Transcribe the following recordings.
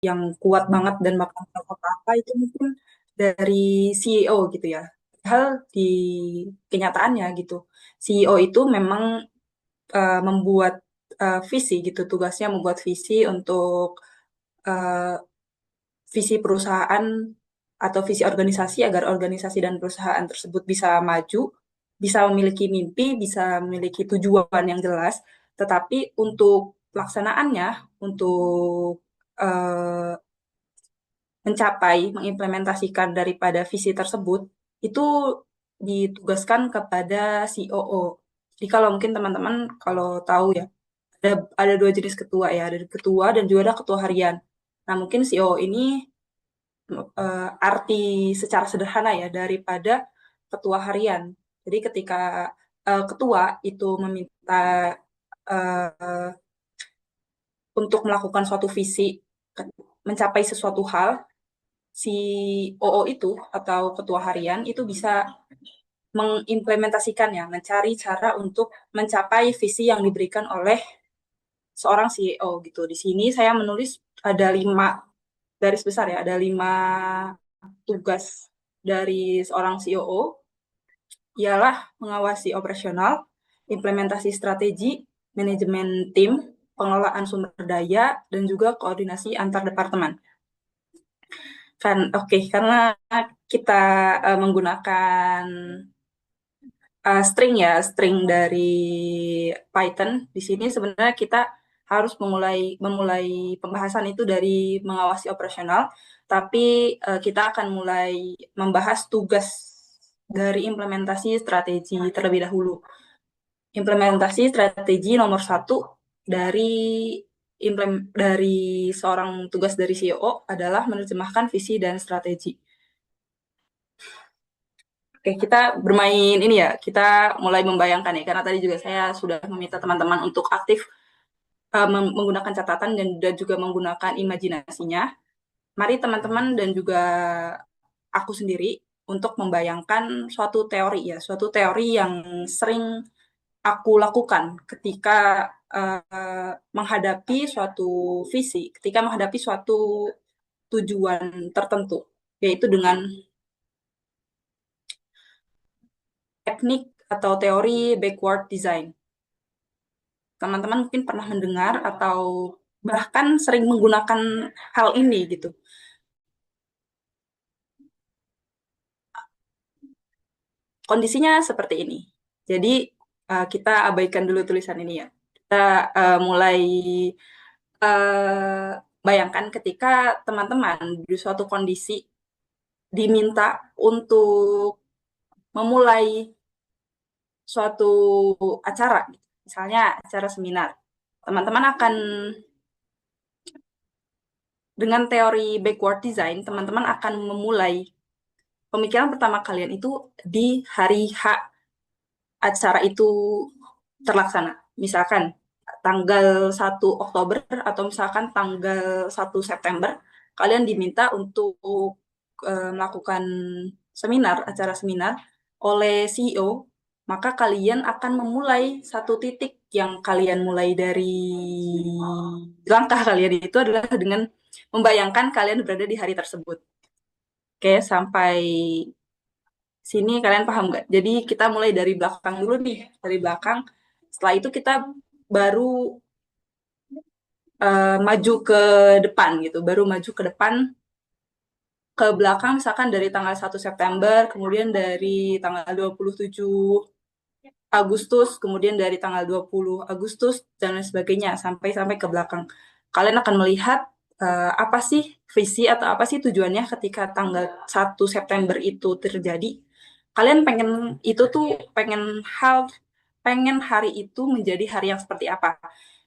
yang kuat banget dan bakal apa-apa itu mungkin dari CEO gitu ya. Hal di kenyataannya gitu, CEO itu memang membuat visi gitu, tugasnya membuat visi untuk uh, visi perusahaan atau visi organisasi agar organisasi dan perusahaan tersebut bisa maju, bisa memiliki mimpi, bisa memiliki tujuan yang jelas, tetapi untuk pelaksanaannya, untuk uh, mencapai, mengimplementasikan daripada visi tersebut, itu ditugaskan kepada COO. Jadi kalau mungkin teman-teman kalau tahu ya, ada dua jenis ketua ya, ada ketua dan juga ada ketua harian. Nah, mungkin CEO ini arti secara sederhana ya daripada ketua harian. Jadi ketika ketua itu meminta uh, untuk melakukan suatu visi, mencapai sesuatu hal, si OO itu atau ketua harian itu bisa mengimplementasikannya, mencari cara untuk mencapai visi yang diberikan oleh seorang CEO gitu. Di sini saya menulis ada 5 garis besar ya, ada 5 tugas dari seorang COO, ialah mengawasi operasional, implementasi strategi, manajemen tim, pengelolaan sumber daya, dan juga koordinasi antar departemen. Karena kita menggunakan string ya, string dari Python. Di sini sebenarnya kita harus memulai pembahasan itu dari mengawasi operasional, tapi kita akan mulai membahas tugas dari implementasi strategi terlebih dahulu. Implementasi strategi nomor satu dari seorang tugas dari CEO adalah menerjemahkan visi dan strategi. Oke, kita bermain ini ya. Kita mulai membayangkan ya, karena tadi juga saya sudah meminta teman-teman untuk aktif menggunakan catatan dan juga menggunakan imajinasinya. Mari teman-teman dan juga aku sendiri untuk membayangkan suatu teori ya, suatu teori yang sering aku lakukan ketika menghadapi suatu visi, ketika menghadapi suatu tujuan tertentu, yaitu dengan teknik atau teori backward design. Teman-teman mungkin pernah mendengar atau bahkan sering menggunakan hal ini gitu. Kondisinya seperti ini. Jadi kita abaikan dulu tulisan ini ya. Kita mulai uh, bayangkan ketika teman-teman di suatu kondisi diminta untuk memulai suatu acara, misalnya acara seminar. Teman-teman akan dengan teori backward design, teman-teman akan memulai pemikiran pertama kalian itu di hari H acara itu terlaksana. Misalkan tanggal 1 Oktober atau misalkan tanggal 1 September, kalian diminta untuk melakukan seminar, acara seminar oleh CEO, maka kalian akan memulai satu titik yang kalian mulai dari langkah kalian itu adalah dengan membayangkan kalian berada di hari tersebut. Oke, sampai sini kalian paham nggak? Jadi kita mulai dari belakang dulu nih, dari belakang. Setelah itu kita baru maju ke depan gitu, baru maju ke depan ke belakang misalkan dari tanggal 1 September, kemudian dari tanggal 27 Agustus, kemudian dari tanggal 20 Agustus dan lain sebagainya sampai sampai ke belakang. Kalian akan melihat apa sih visi atau apa sih tujuannya ketika tanggal 1 September itu terjadi. Kalian pengen itu tuh pengen hari itu menjadi hari yang seperti apa.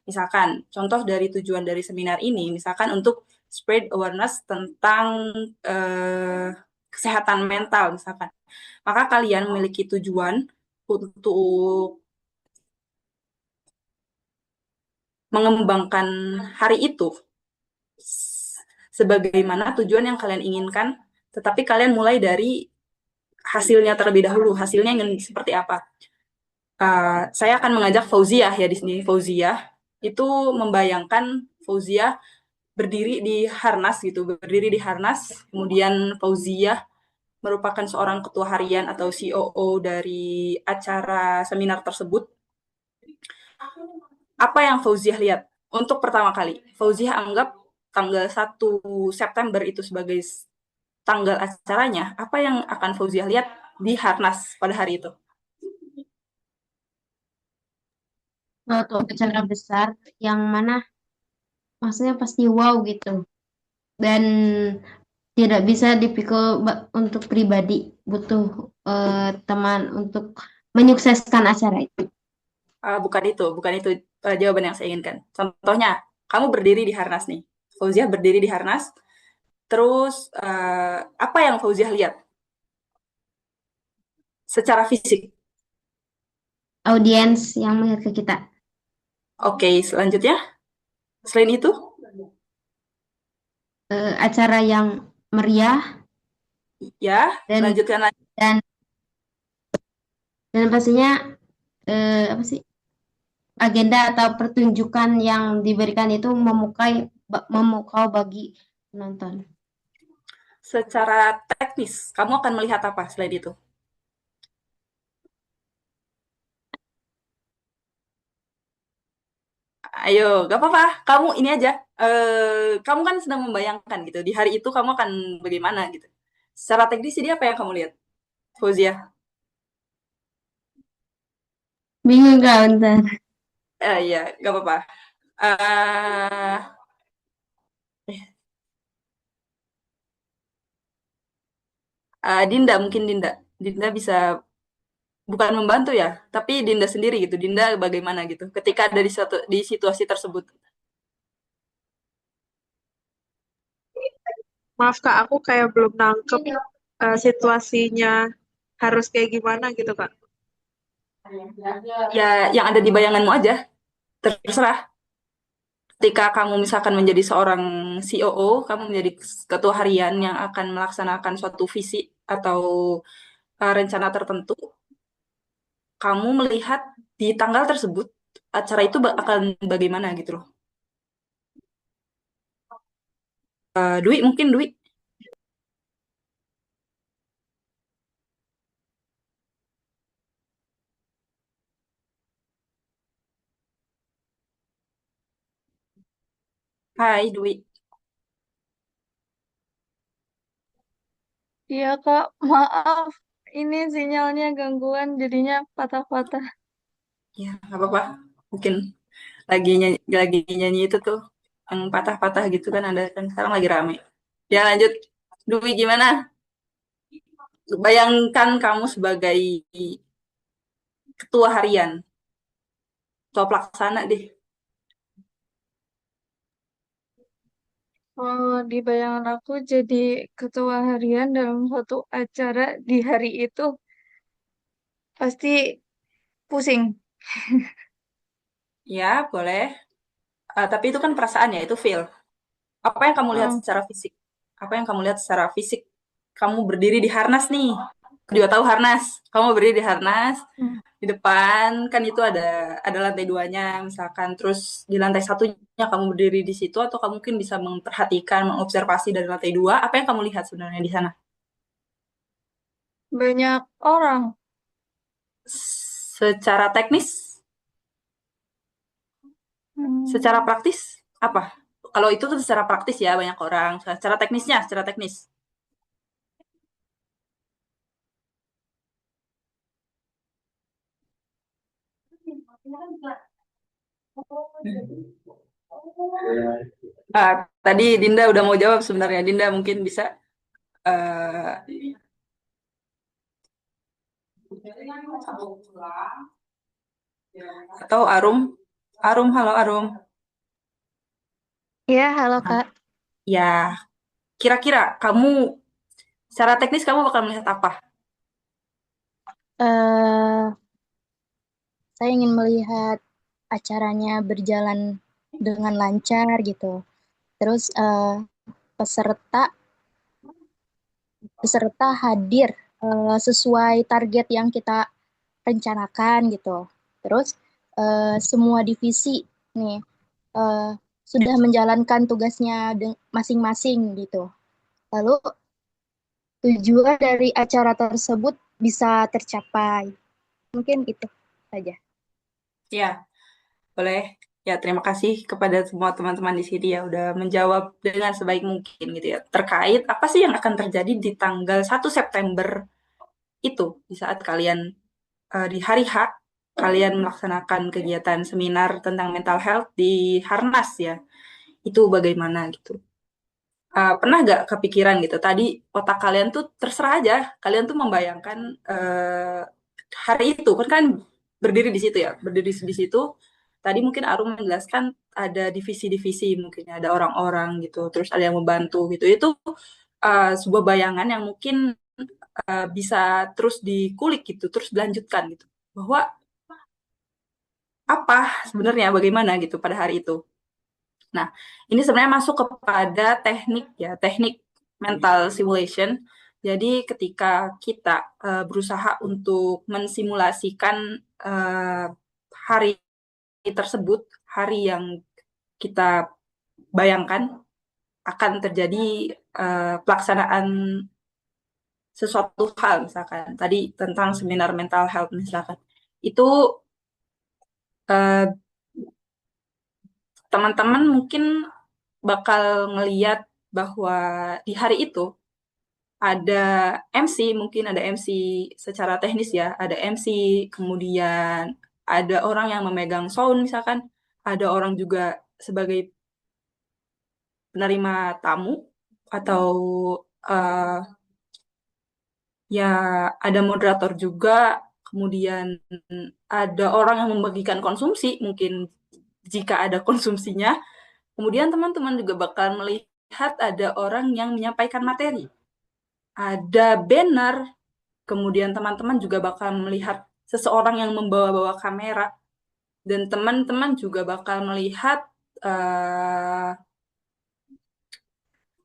Misalkan contoh dari tujuan dari seminar ini, misalkan untuk spread awareness tentang eh, kesehatan mental misalkan. Maka kalian memiliki tujuan untuk mengembangkan hari itu sebagaimana tujuan yang kalian inginkan, tetapi kalian mulai dari hasilnya terlebih dahulu. Hasilnya ingin seperti apa? Saya akan mengajak Fauziah ya di sini. Fauziah itu membayangkan Fauziah berdiri di harnas gitu, berdiri di harnas. Kemudian Fauziah merupakan seorang ketua harian atau COO dari acara seminar tersebut. Apa yang Fauziah lihat? Untuk pertama kali, Fauziah anggap tanggal 1 September itu sebagai tanggal acaranya. Apa yang akan Fauziah lihat di Harnas pada hari itu? Suatu acara besar yang mana maksudnya pasti wow gitu. Dan tidak bisa dipikul untuk pribadi, butuh teman untuk menyukseskan acara itu. Bukan itu jawaban yang saya inginkan. Contohnya, kamu berdiri di Harnas nih. Fauziah berdiri di Harnas, terus apa yang Fauziah lihat secara fisik? Audiens yang melihat ke kita. Oke, selanjutnya, selain itu, Acara yang meriah ya, dan lanjutkan lagi. dan dan pastinya apa sih, agenda atau pertunjukan yang diberikan itu memukau bagi penonton. Secara teknis, kamu akan melihat apa selain itu? Ayo, gak apa-apa. Kamu ini aja. Kamu kan sedang membayangkan gitu. Di hari itu kamu akan bagaimana gitu. Secara teknis jadi apa yang kamu lihat, Fauzia? Bingung gak bentar? Iya, gak apa-apa. Eh, Dinda mungkin Dinda. Dinda bisa bukan membantu ya, tapi Dinda sendiri gitu. Dinda bagaimana gitu ketika ada di situasi tersebut. Maaf Kak, aku kayak belum nangkep situasinya harus kayak gimana gitu Kak. Ya, yang ada di bayanganmu aja. Terserah. Ketika kamu misalkan menjadi seorang COO, kamu menjadi ketua harian yang akan melaksanakan suatu visi atau rencana tertentu, kamu melihat di tanggal tersebut acara itu akan bagaimana gitu loh. Dwi mungkin Dwi. Hai Dwi. Iya Kak, maaf. Ini sinyalnya gangguan jadinya patah-patah. Ya, nggak apa-apa. Mungkin lagi nyanyi itu tuh yang patah-patah gitu kan ada kan sekarang lagi rame. Ya lanjut. Dwi gimana? Bayangkan kamu sebagai ketua harian, ketua pelaksana deh. Oh, di bayangan aku jadi ketua harian dalam suatu acara di hari itu pasti pusing. Ya, boleh. Tapi itu kan perasaan ya, itu feel. Apa yang kamu lihat Oh, secara fisik? Apa yang kamu lihat secara fisik? Kamu berdiri di harnas nih. Aku juga tahu harnas. Kamu berdiri di harnas. hmm. Di depan kan itu ada lantai duanya misalkan. Terus di lantai satunya kamu berdiri di situ atau kamu mungkin bisa memperhatikan, mengobservasi dari lantai dua. Apa yang kamu lihat sebenarnya di sana? Banyak orang. Secara teknis, secara Hmm, praktis, apa? Kalau itu kan secara praktis ya banyak orang. Secara teknisnya, secara teknis. Tadi Dinda udah mau jawab sebenarnya. Dinda mungkin bisa eh, atau Arum. Arum, halo Arum. ya, halo Kak. Ya, kira-kira kamu secara teknis kamu bakal melihat apa? eh saya ingin melihat acaranya berjalan dengan lancar gitu. Terus peserta peserta hadir sesuai target yang kita rencanakan gitu. Terus semua divisi nih, eh, sudah menjalankan tugasnya masing-masing gitu. Lalu tujuan dari acara tersebut bisa tercapai. Mungkin itu saja. Ya, boleh. Ya, terima kasih kepada semua teman-teman di sini ya udah menjawab dengan sebaik mungkin gitu ya. Terkait apa sih yang akan terjadi di tanggal 1 September itu di saat kalian di hari H kalian melaksanakan kegiatan seminar tentang mental health di Harnas ya. Itu bagaimana gitu. Pernah nggak kepikiran gitu, tadi otak kalian tuh terserah aja, kalian tuh membayangkan hari itu, kan berdiri di situ ya, berdiri di situ, tadi mungkin Arum menjelaskan ada divisi-divisi, mungkin ada orang-orang gitu, terus ada yang membantu gitu, itu sebuah bayangan yang mungkin bisa terus dikulik gitu, terus dilanjutkan gitu, bahwa apa sebenarnya bagaimana gitu pada hari itu. Nah, ini sebenarnya masuk kepada teknik ya, teknik mental simulation. Jadi ketika kita berusaha untuk mensimulasikan hari tersebut, hari yang kita bayangkan akan terjadi pelaksanaan sesuatu hal, misalkan tadi tentang seminar mental health misalkan, itu eh, teman-teman mungkin bakal ngeliat bahwa di hari itu ada MC, mungkin ada MC secara teknis ya, ada MC, kemudian ada orang yang memegang sound misalkan, ada orang juga sebagai penerima tamu, atau uh, ya ada moderator juga, kemudian ada orang yang membagikan konsumsi, mungkin jika ada konsumsinya, kemudian teman-teman juga bakal melihat ada orang yang menyampaikan materi, ada banner, kemudian teman-teman juga bakal melihat seseorang yang membawa-bawa kamera, dan teman-teman juga bakal melihat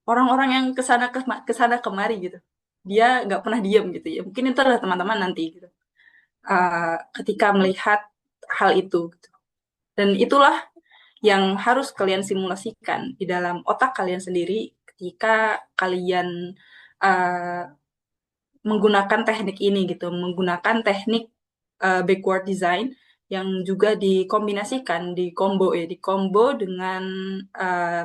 orang-orang yang kesana kemari gitu. Dia nggak pernah diam gitu ya. Mungkin itu adalah teman-teman nanti gitu. Ketika melihat hal itu. Gitu. Dan itulah yang harus kalian simulasikan di dalam otak kalian sendiri ketika kalian uh, menggunakan teknik ini gitu, menggunakan teknik backward design yang juga dikombinasikan, dikombo dengan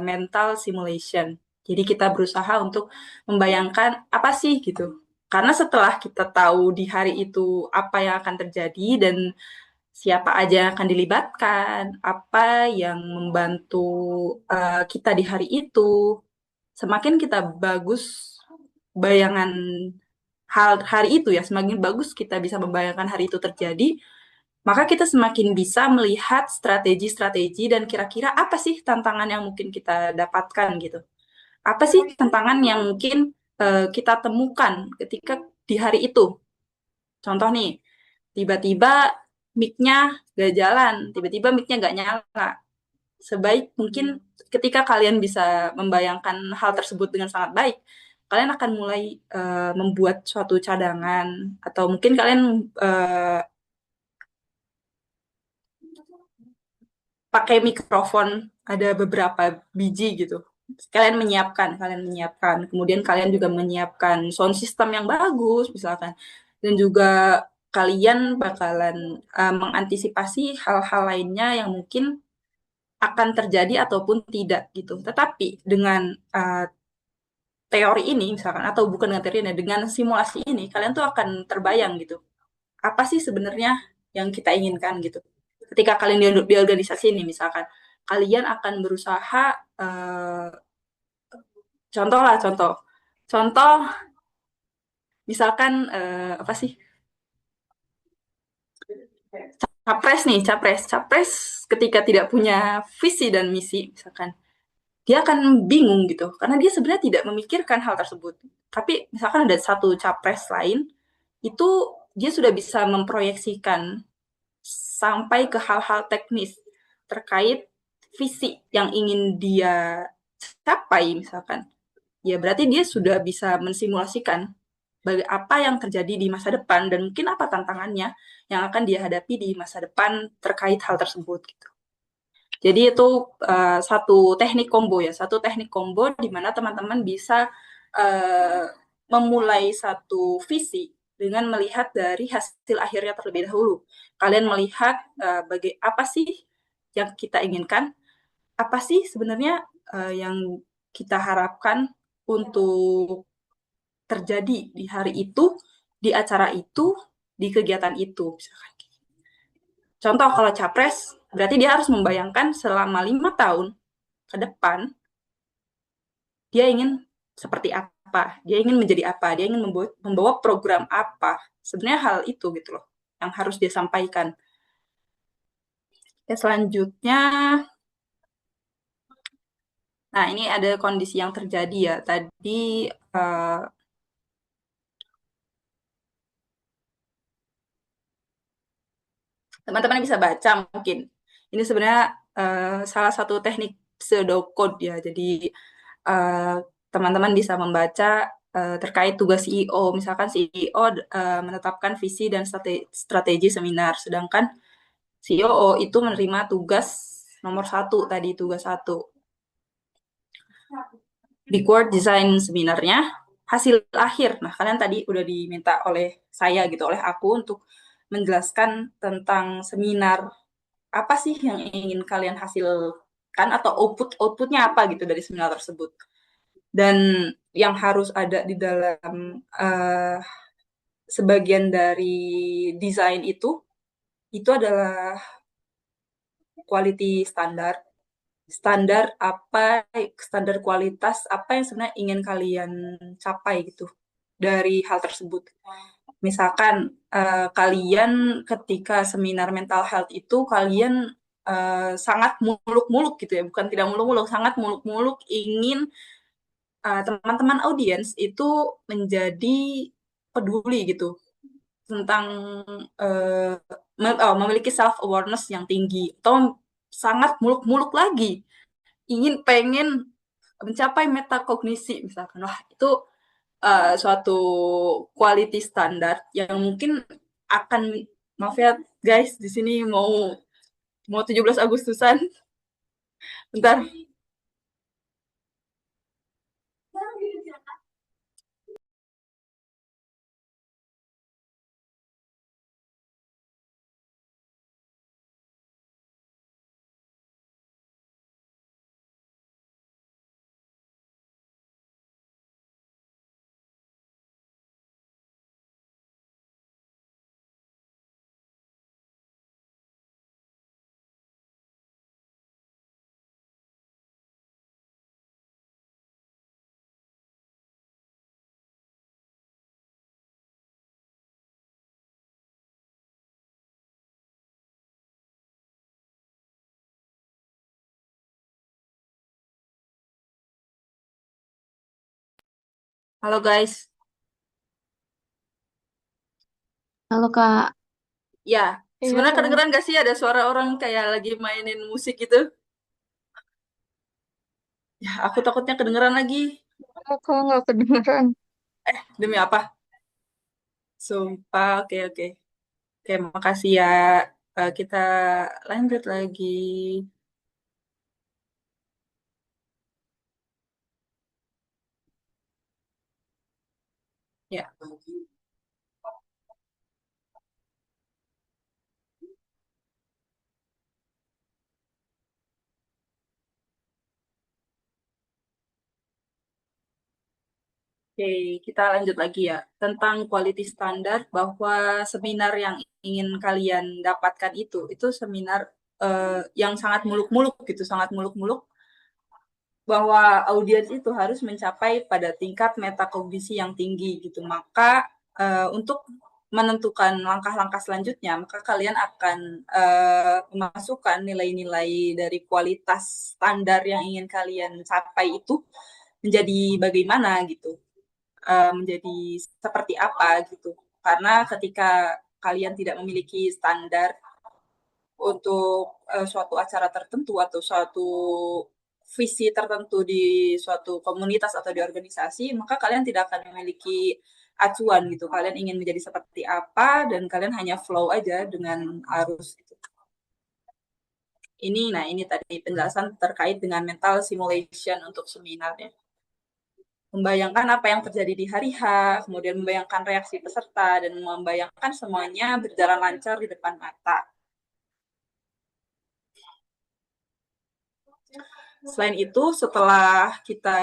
mental simulation. Jadi kita berusaha untuk membayangkan apa sih gitu. Karena setelah kita tahu di hari itu apa yang akan terjadi dan siapa aja yang akan dilibatkan, apa yang membantu kita di hari itu, semakin kita bagus bayangan hari itu ya, semakin bagus kita bisa membayangkan hari itu terjadi, maka kita semakin bisa melihat strategi-strategi dan kira-kira apa sih tantangan yang mungkin kita dapatkan gitu. Apa sih tantangan yang mungkin kita temukan ketika di hari itu. Contoh nih, tiba-tiba mic-nya gak jalan, tiba-tiba mic-nya gak nyala. Sebaik mungkin ketika kalian bisa membayangkan hal tersebut dengan sangat baik, kalian akan mulai membuat suatu cadangan, atau mungkin kalian pakai mikrofon ada beberapa biji gitu. Kalian menyiapkan, kemudian kalian juga menyiapkan sound system yang bagus misalkan, dan juga kalian bakalan mengantisipasi hal-hal lainnya yang mungkin akan terjadi ataupun tidak gitu. Tetapi dengan teori ini misalkan, atau bukan dengan teori ini, dengan simulasi ini, kalian tuh akan terbayang gitu. Apa sih sebenarnya yang kita inginkan gitu. Ketika kalian di organisasi ini misalkan, kalian akan berusaha contoh lah, contoh misalkan apa sih, capres ketika tidak punya visi dan misi misalkan, dia akan bingung gitu karena dia sebenarnya tidak memikirkan hal tersebut. Tapi misalkan ada satu capres lain, itu dia sudah bisa memproyeksikan sampai ke hal-hal teknis terkait visi yang ingin dia capai misalkan. Ya berarti dia sudah bisa mensimulasikan apa yang terjadi di masa depan dan mungkin apa tantangannya yang akan dia hadapi di masa depan terkait hal tersebut gitu. Jadi itu satu teknik combo ya, satu teknik combo di mana teman-teman bisa memulai satu visi dengan melihat dari hasil akhirnya terlebih dahulu. Kalian melihat apa sih yang kita inginkan, apa sih sebenarnya yang kita harapkan untuk terjadi di hari itu, di acara itu, di kegiatan itu. Misalkan. Contoh kalau capres, berarti dia harus membayangkan selama 5 tahun ke depan, dia ingin seperti apa, dia ingin menjadi apa, dia ingin membawa program apa. Sebenarnya hal itu gitu loh, yang harus dia sampaikan. Ya, selanjutnya, nah ini ada kondisi yang terjadi ya. Tadi teman-teman bisa baca mungkin. Ini sebenarnya salah satu teknik pseudocode ya. Jadi teman-teman bisa membaca terkait tugas CEO. Misalkan CEO menetapkan visi dan strategi seminar, sedangkan CEO itu menerima tugas nomor 1 tadi, tugas 1. Big design seminarnya, hasil akhir. Nah, kalian tadi udah diminta oleh saya gitu, oleh aku untuk menjelaskan tentang seminar apa sih yang ingin kalian hasilkan atau outputnya apa gitu dari seminar tersebut. Dan yang harus ada di dalam sebagian dari desain itu adalah quality standar. Standar kualitas apa yang sebenarnya ingin kalian capai gitu dari hal tersebut. Misalkan kalian ketika seminar mental health itu kalian sangat muluk-muluk gitu ya, bukan tidak muluk-muluk, sangat muluk-muluk ingin teman-teman audiens itu menjadi peduli gitu tentang memiliki self awareness yang tinggi atau sangat muluk-muluk lagi pengen mencapai metakognisi misalkan. Wah, itu suatu quality standar yang mungkin akan, maaf ya guys, di sini mau 17 Agustusan. Bentar. Halo guys. Halo Kak, Ya, Iya, sebenarnya Kak. kedengeran gak sih ada suara orang kayak lagi mainin musik gitu? Ya, aku takutnya kedengeran lagi. Aku nggak kedengeran. Demi apa? Sumpah, oke oke. Oke, makasih ya. Kita lanjut lagi. Ya. Oke, kita lanjut lagi ya. Tentang quality standard bahwa seminar yang ingin kalian dapatkan itu seminar yang sangat muluk-muluk gitu, sangat muluk-muluk bahwa audiens itu harus mencapai pada tingkat metakognisi yang tinggi gitu. Maka untuk menentukan langkah-langkah selanjutnya, maka kalian akan memasukkan nilai-nilai dari kualitas standar yang ingin kalian capai itu menjadi bagaimana gitu, menjadi seperti apa gitu. Karena ketika kalian tidak memiliki standar untuk suatu acara tertentu atau suatu visi tertentu di suatu komunitas atau di organisasi, maka kalian tidak akan memiliki acuan gitu. Kalian ingin menjadi seperti apa dan kalian hanya flow aja dengan arus gitu. ini tadi penjelasan terkait dengan mental simulation untuk seminarnya. Membayangkan apa yang terjadi di hari H, kemudian membayangkan reaksi peserta, dan membayangkan semuanya berjalan lancar di depan mata. Selain itu, setelah kita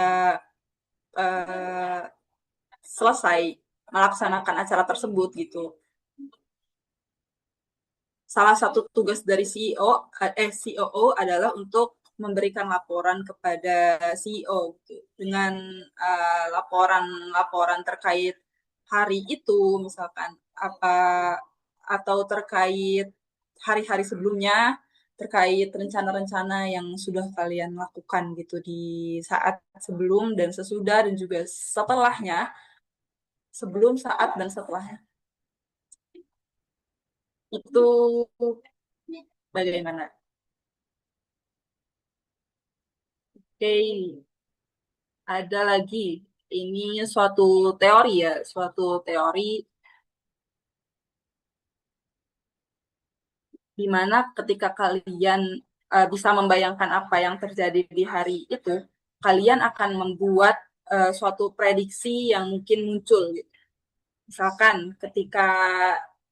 selesai melaksanakan acara tersebut gitu, salah satu tugas dari COO adalah untuk memberikan laporan kepada CEO gitu, dengan laporan terkait hari itu, misalkan apa, atau terkait hari-hari sebelumnya, terkait rencana-rencana yang sudah kalian lakukan gitu di saat sebelum dan sesudah dan juga setelahnya, sebelum, saat, dan setelahnya. Itu bagaimana? Oke, ada lagi. Ini suatu teori ya, suatu teori di mana ketika kalian bisa membayangkan apa yang terjadi di hari itu, kalian akan membuat suatu prediksi yang mungkin muncul gitu. Misalkan ketika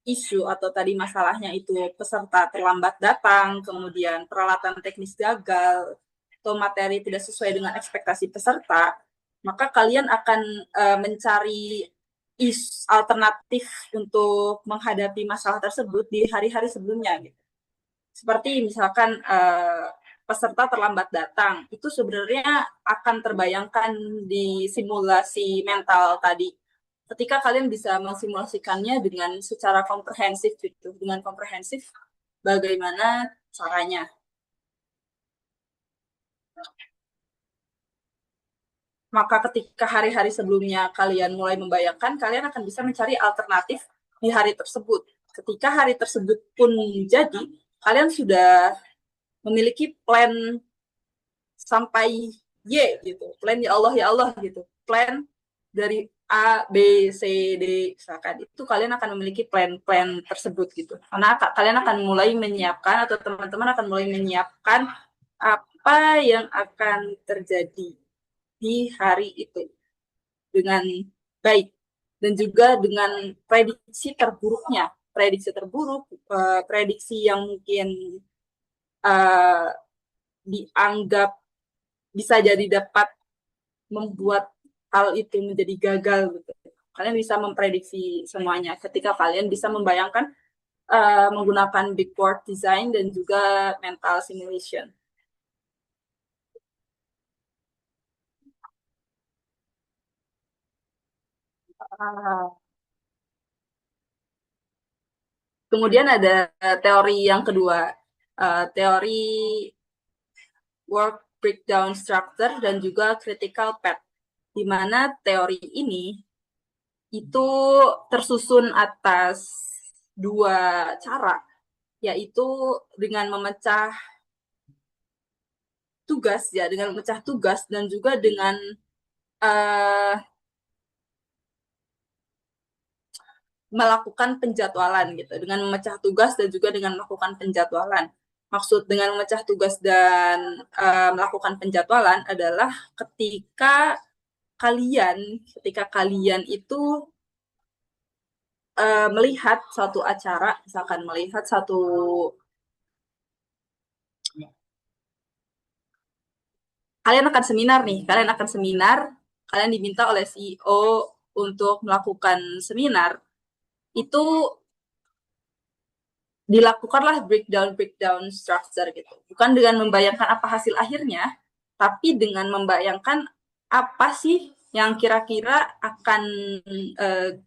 isu atau tadi masalahnya itu peserta terlambat datang, kemudian peralatan teknis gagal, atau materi tidak sesuai dengan ekspektasi peserta, maka kalian akan mencari alternatif untuk menghadapi masalah tersebut di hari-hari sebelumnya. Gitu. Seperti misalkan peserta terlambat datang, itu sebenarnya akan terbayangkan di simulasi mental tadi. Ketika kalian bisa mensimulasikannya dengan secara komprehensif gitu, dengan komprehensif bagaimana caranya. Maka ketika hari-hari sebelumnya kalian mulai membayangkan, kalian akan bisa mencari alternatif di hari tersebut. Ketika hari tersebut pun jadi, kalian sudah memiliki plan sampai Y gitu, plan ya Allah gitu, plan dari A, B, C, D, misalkan itu kalian akan memiliki plan-plan tersebut gitu. Karena kalian akan mulai menyiapkan atau teman-teman akan mulai menyiapkan apa yang akan terjadi di hari itu dengan baik dan juga dengan prediksi terburuknya, prediksi yang mungkin dianggap bisa jadi dapat membuat hal itu menjadi gagal gitu. Kalian bisa memprediksi semuanya ketika kalian bisa membayangkan menggunakan big board design dan juga mental simulation. Kemudian ada teori yang kedua, teori work breakdown structure dan juga critical path, di mana teori ini itu tersusun atas dua cara, yaitu dengan memecah tugas ya, dengan memecah tugas dan juga dengan melakukan penjadwalan gitu, dengan memecah tugas dan juga dengan melakukan penjadwalan. Maksud dengan memecah tugas dan melakukan penjadwalan adalah ketika kalian itu melihat suatu acara, misalkan melihat kalian akan seminar, kalian diminta oleh CEO untuk melakukan seminar, itu dilakukanlah breakdown structure gitu. Bukan dengan membayangkan apa hasil akhirnya, tapi dengan membayangkan apa sih yang kira-kira akan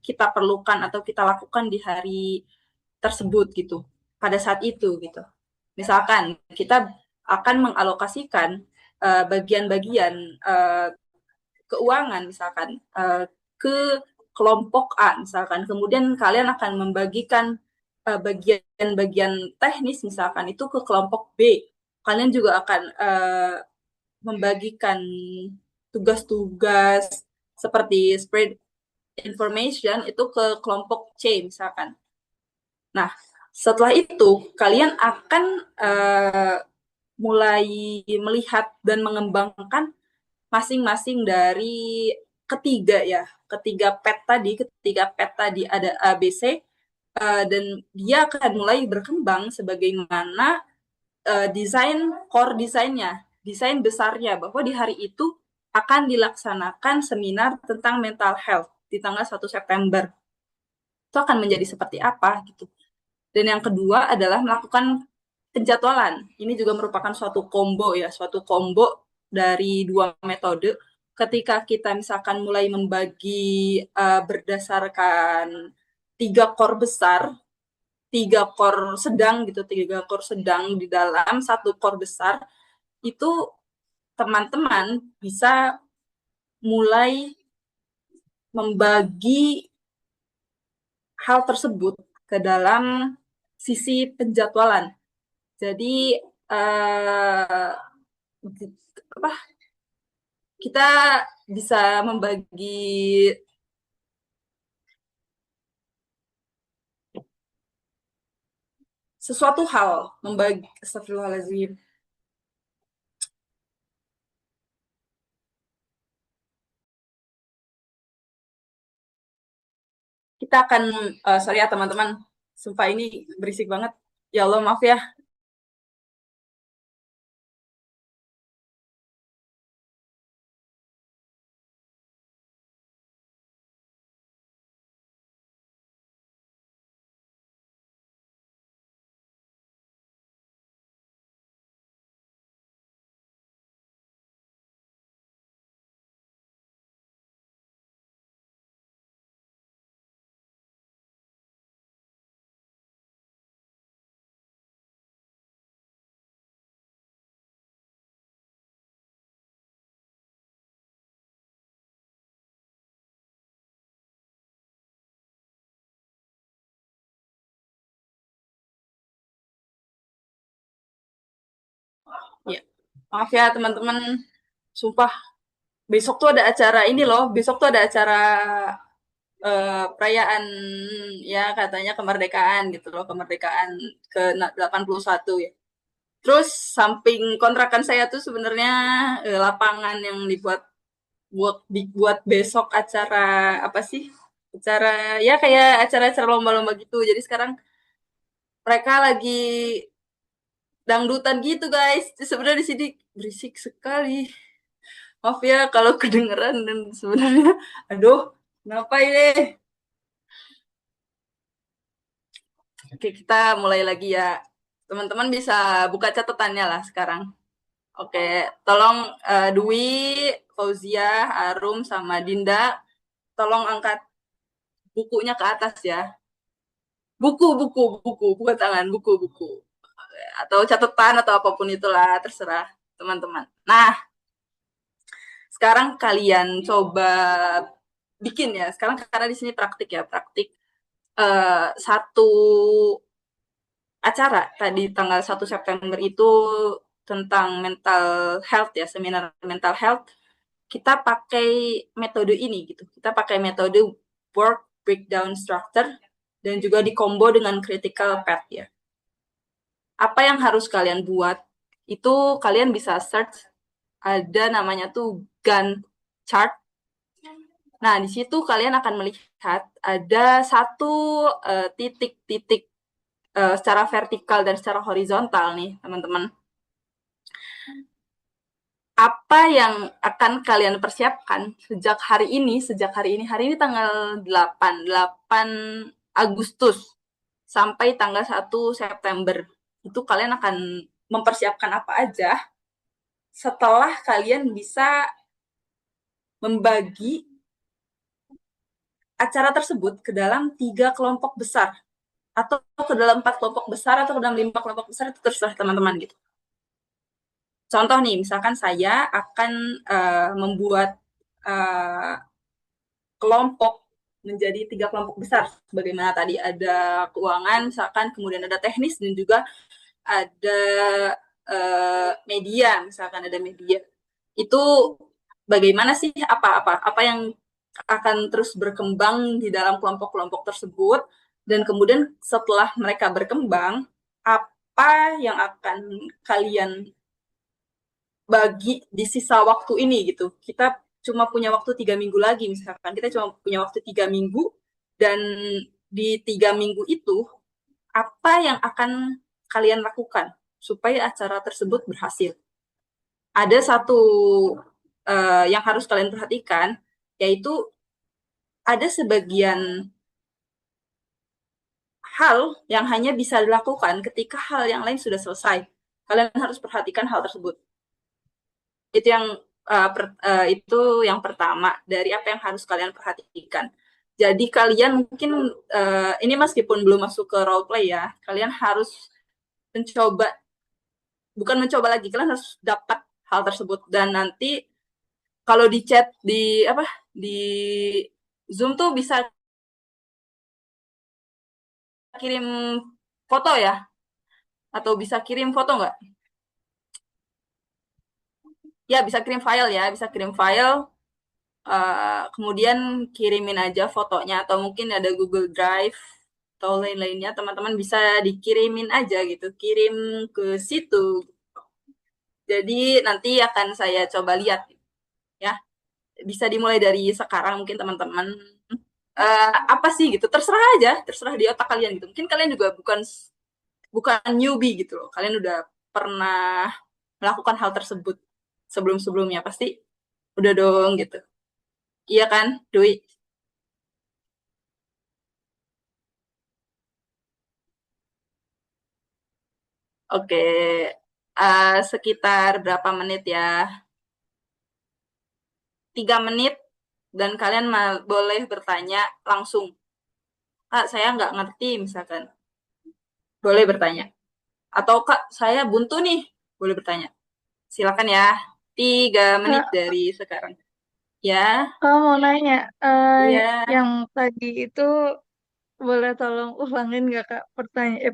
kita perlukan atau kita lakukan di hari tersebut gitu, pada saat itu gitu. Misalkan kita akan mengalokasikan bagian-bagian keuangan misalkan ke kelompok A misalkan, kemudian kalian akan membagikan bagian-bagian teknis misalkan itu ke kelompok B. Kalian juga akan membagikan tugas-tugas seperti spread information itu ke kelompok C misalkan. Nah, setelah itu kalian akan mulai melihat dan mengembangkan masing-masing dari ketiga pet tadi ada A, B, C, dan dia akan mulai berkembang sebagaimana desain besarnya, bahwa di hari itu akan dilaksanakan seminar tentang mental health di tanggal 1 September. Itu akan menjadi seperti apa gitu. Dan yang kedua adalah melakukan penjadwalan. Ini juga merupakan suatu combo dari 2 metode. Ketika kita misalkan mulai membagi berdasarkan 3 core besar, 3 core sedang gitu, 3 core sedang di dalam 1 core besar, itu teman-teman bisa mulai membagi hal tersebut ke dalam sisi penjadwalan. Jadi kita bisa membagi sesuatu hal, astagfirullahaladzim. Kita akan, sorry ya teman-teman, sumpah ini berisik banget. Ya Allah, maaf ya. Ya, maaf ya teman-teman, sumpah besok tuh ada acara ini loh, besok tuh ada acara perayaan ya katanya kemerdekaan gitu loh, kemerdekaan ke-81 ya. Terus samping kontrakan saya tuh sebenarnya lapangan yang dibuat besok acara apa sih? Acara ya kayak acara-acara lomba-lomba gitu. Jadi sekarang mereka lagi dangdutan gitu guys. Sebenarnya di sini berisik sekali. Maaf ya kalau kedengeran dan sebenarnya aduh, kenapa ini? Oke, kita mulai lagi ya. Teman-teman bisa buka catatannya lah sekarang. Oke, tolong Dwi, Fauzia, Arum, sama Dinda, tolong angkat bukunya ke atas ya. Buku, bukan tangan, buku. Atau catatan atau apapun itulah, terserah teman-teman. Nah, sekarang kalian coba bikin ya. Sekarang karena di sini praktik ya, praktik satu acara tadi tanggal 1 September itu tentang mental health ya, seminar mental health. Kita pakai metode ini gitu. Kita pakai metode work breakdown structure dan juga dikombo dengan critical path ya. Apa yang harus kalian buat? Itu kalian bisa search, ada namanya tuh Gantt chart. Nah, di situ kalian akan melihat ada satu titik-titik secara vertikal dan secara horizontal nih, teman-teman. Apa yang akan kalian persiapkan sejak hari ini tanggal 8 Agustus sampai tanggal 1 September. Itu kalian akan mempersiapkan apa aja setelah kalian bisa membagi acara tersebut ke dalam 3 kelompok besar, atau ke dalam 4 kelompok besar, atau ke dalam 5 kelompok besar, itu terserah teman-teman gitu. Contoh nih, misalkan saya akan membuat kelompok menjadi 3 kelompok besar. Bagaimana tadi ada keuangan, misalkan, kemudian ada teknis, dan juga ada media, misalkan ada media. Itu bagaimana sih, apa yang akan terus berkembang di dalam kelompok-kelompok tersebut, dan kemudian setelah mereka berkembang, apa yang akan kalian bagi di sisa waktu ini gitu. Kita cuma punya waktu 3 minggu lagi misalkan. Kita cuma punya waktu 3 minggu dan di 3 minggu itu apa yang akan kalian lakukan supaya acara tersebut berhasil? Ada satu yang harus kalian perhatikan, yaitu ada sebagian hal yang hanya bisa dilakukan ketika hal yang lain sudah selesai. Kalian harus perhatikan hal tersebut. Itu yang itu yang pertama dari apa yang harus kalian perhatikan. Jadi kalian mungkin ini meskipun belum masuk ke role play ya, kalian harus mencoba, bukan mencoba lagi, kalian harus dapat hal tersebut dan nanti kalau di chat di apa di Zoom tuh bisa kirim foto ya, atau bisa kirim foto nggak? Ya bisa kirim file ya, bisa kirim file. Kemudian kirimin aja fotonya atau mungkin ada Google Drive atau lain-lainnya, teman-teman bisa dikirimin aja gitu, kirim ke situ. Jadi nanti akan saya coba lihat ya. Bisa dimulai dari sekarang mungkin teman-teman apa sih gitu, terserah aja, terserah di otak kalian gitu. Mungkin kalian juga bukan bukan newbie gitu loh. Kalian udah pernah melakukan hal tersebut sebelum-sebelumnya, pasti udah dong gitu. Iya kan, Dwi? Oke, sekitar berapa menit ya? 3 menit dan kalian boleh bertanya langsung. Kak, saya nggak ngerti misalkan. Boleh bertanya. Atau Kak, saya buntu nih. Boleh bertanya. Silakan ya. 3 menit Kak, dari sekarang. Ya, Kak mau nanya, iya. yang tadi itu boleh tolong ulangin nggak Kak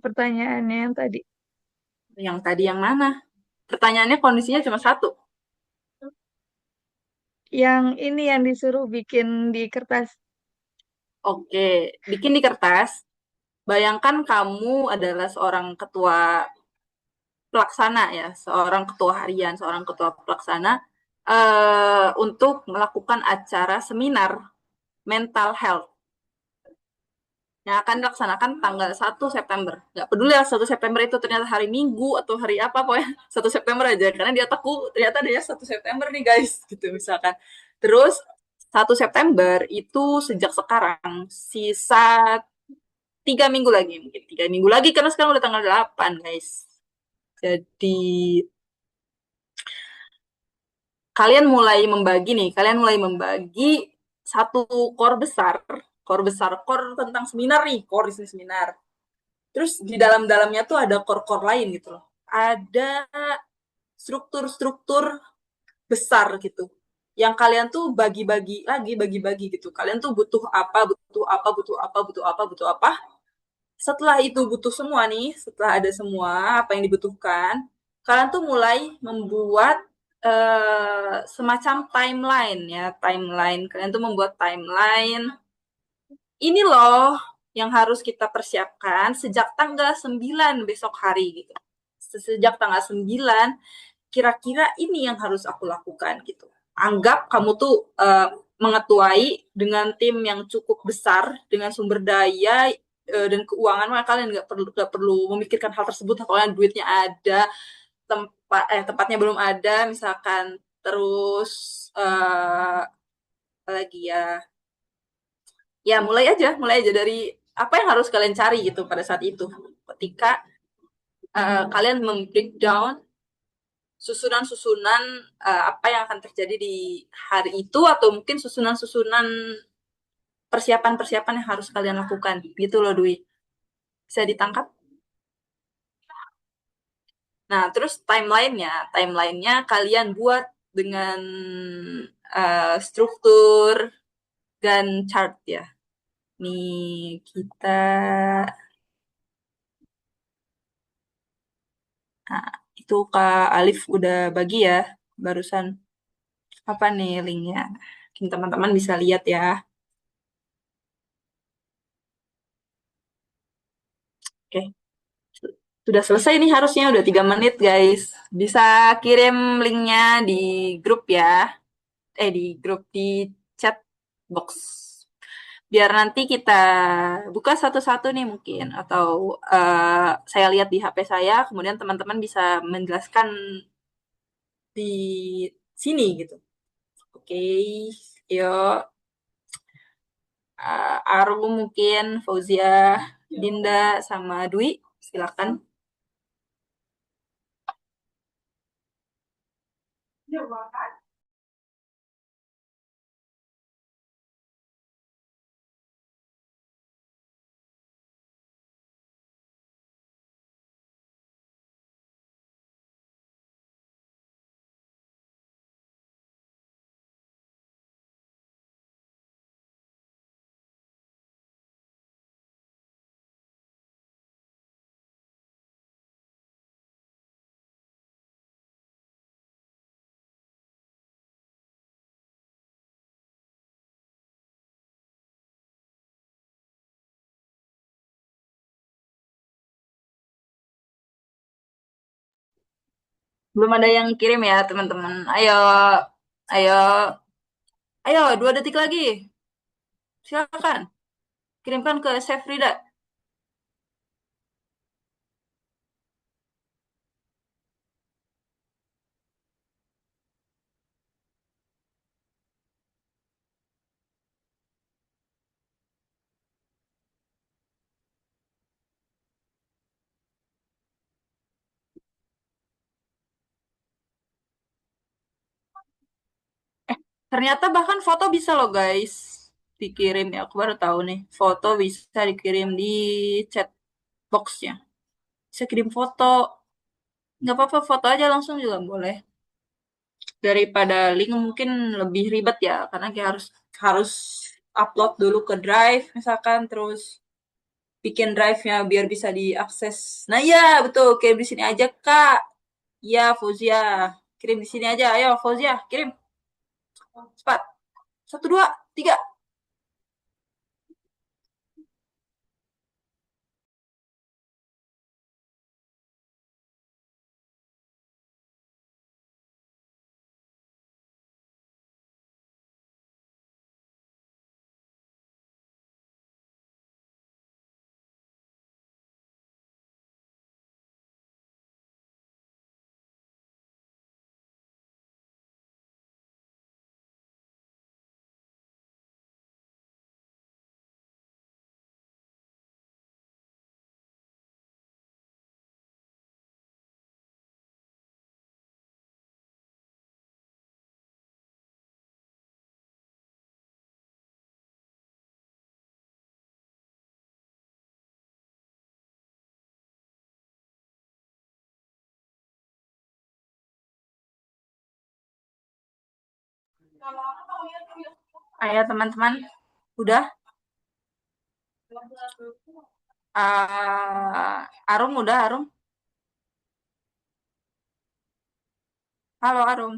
pertanyaannya yang tadi? Yang tadi yang mana? Pertanyaannya kondisinya cuma satu. Yang ini yang disuruh bikin di kertas. Oke, bikin di kertas. Bayangkan kamu adalah seorang ketua pelaksana ya, seorang ketua harian, seorang ketua pelaksana untuk melakukan acara seminar mental health yang akan dilaksanakan tanggal 1 September. Nggak peduli lah 1 September itu ternyata hari Minggu atau hari apa, pokoknya 1 September aja. Karena di otakku ternyata ada 1 September nih guys, gitu misalkan. Terus 1 September itu sejak sekarang sisa 3 minggu lagi, mungkin 3 minggu lagi karena sekarang udah tanggal 8 guys. Jadi kalian mulai membagi satu core tentang seminar nih, core di seminar. Terus di dalam-dalamnya tuh ada core-core lain gitu loh. Ada struktur-struktur besar gitu. Yang kalian tuh bagi-bagi gitu. Kalian tuh butuh apa, butuh apa, butuh apa, butuh apa, butuh apa. Setelah itu butuh semua nih, setelah ada semua apa yang dibutuhkan, kalian tuh mulai membuat semacam timeline ya, timeline. Kalian tuh membuat timeline. Ini loh yang harus kita persiapkan sejak tanggal 9 besok hari gitu. Sejak tanggal 9, kira-kira ini yang harus aku lakukan gitu. Anggap kamu tuh mengetuai dengan tim yang cukup besar, dengan sumber daya dan keuangan, maka kalian nggak perlu memikirkan hal tersebut. Kalian duitnya ada, tempatnya belum ada, misalkan. Terus apa lagi ya? Ya mulai aja dari apa yang harus kalian cari gitu pada saat itu. Ketika kalian membreakdown susunan-susunan apa yang akan terjadi di hari itu, atau mungkin susunan-susunan persiapan-persiapan yang harus kalian lakukan gitu loh Dwi. Bisa ditangkap? Nah, terus timelinenya kalian buat dengan struktur dan chart ya. Nih kita nah, itu Kak Alif udah bagi ya barusan. Apa nih linknya? Mungkin teman-teman bisa lihat ya. Oke. Sudah selesai nih harusnya, udah 3 menit guys. Bisa kirim linknya di grup ya. Di grup di chat box. Biar nanti kita buka satu-satu nih mungkin. Atau saya lihat di HP saya, kemudian teman-teman bisa menjelaskan di sini gitu. Oke, yuk. Arum mungkin, Fauzia, Dinda, sama Dwi, silakan. Belum ada yang kirim ya teman-teman. Ayo, ayo, ayo, 2 detik lagi. Silakan, kirimkan ke Chef Frida. Ternyata bahkan foto bisa loh guys. Dikirim ya, aku baru tahu nih. Foto bisa dikirim di chat box-nya. Bisa kirim foto. Nggak apa-apa, foto aja langsung juga boleh. Daripada link mungkin lebih ribet ya, karena kita harus harus upload dulu ke Drive misalkan, terus bikin drive-nya biar bisa diakses. Nah iya, betul. Kirim di sini aja, Kak. Iya, Fauzia. Kirim di sini aja. Ayo, Fauzia, kirim. Cepat. 1, 2, 3. Ayo, teman-teman. Udah? Arum udah, Arum? Halo, Arum.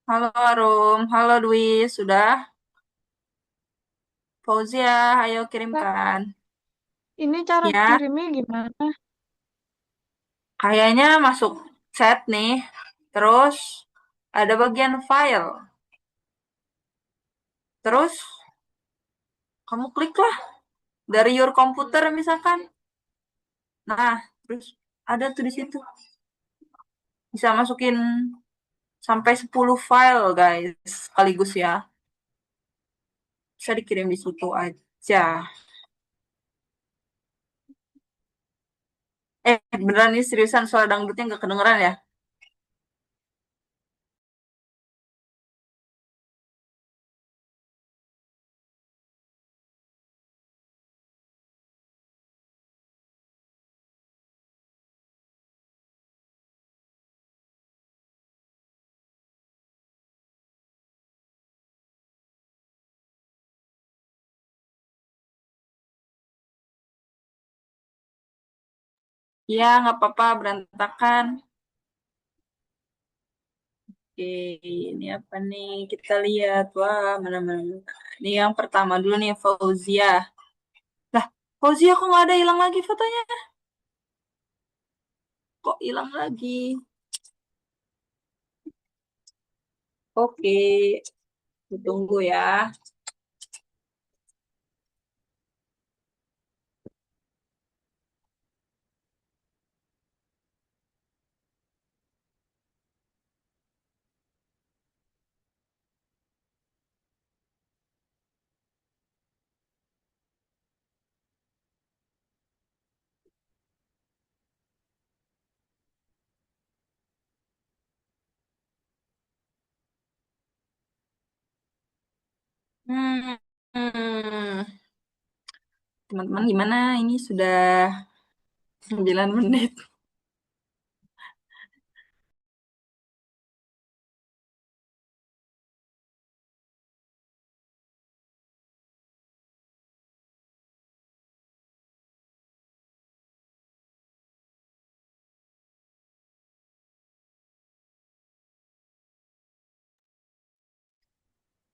Halo, Arum. Halo, Dwi. Sudah? Fauzia, ayo Kak, kirimkan. ini cara Ya, kirimnya gimana? kayaknya masuk chat nih. Terus ada bagian file. Terus kamu klik lah dari your computer misalkan. Nah, terus ada tuh di situ. Bisa masukin sampai 10 file, guys, sekaligus ya. Bisa dikirim di situ aja. Beneran nih seriusan suara dangdutnya nggak kedengeran ya? Iya, nggak apa-apa, berantakan. Oke, ini apa nih? Kita lihat. Wah, mana-mana. Ini yang pertama dulu nih, Fauzia. Lah, Fauzi, aku nggak ada, hilang lagi fotonya. Kok hilang lagi? Oke, tunggu ya. Hmm, hmm. Teman-teman gimana? Ini sudah 9 menit.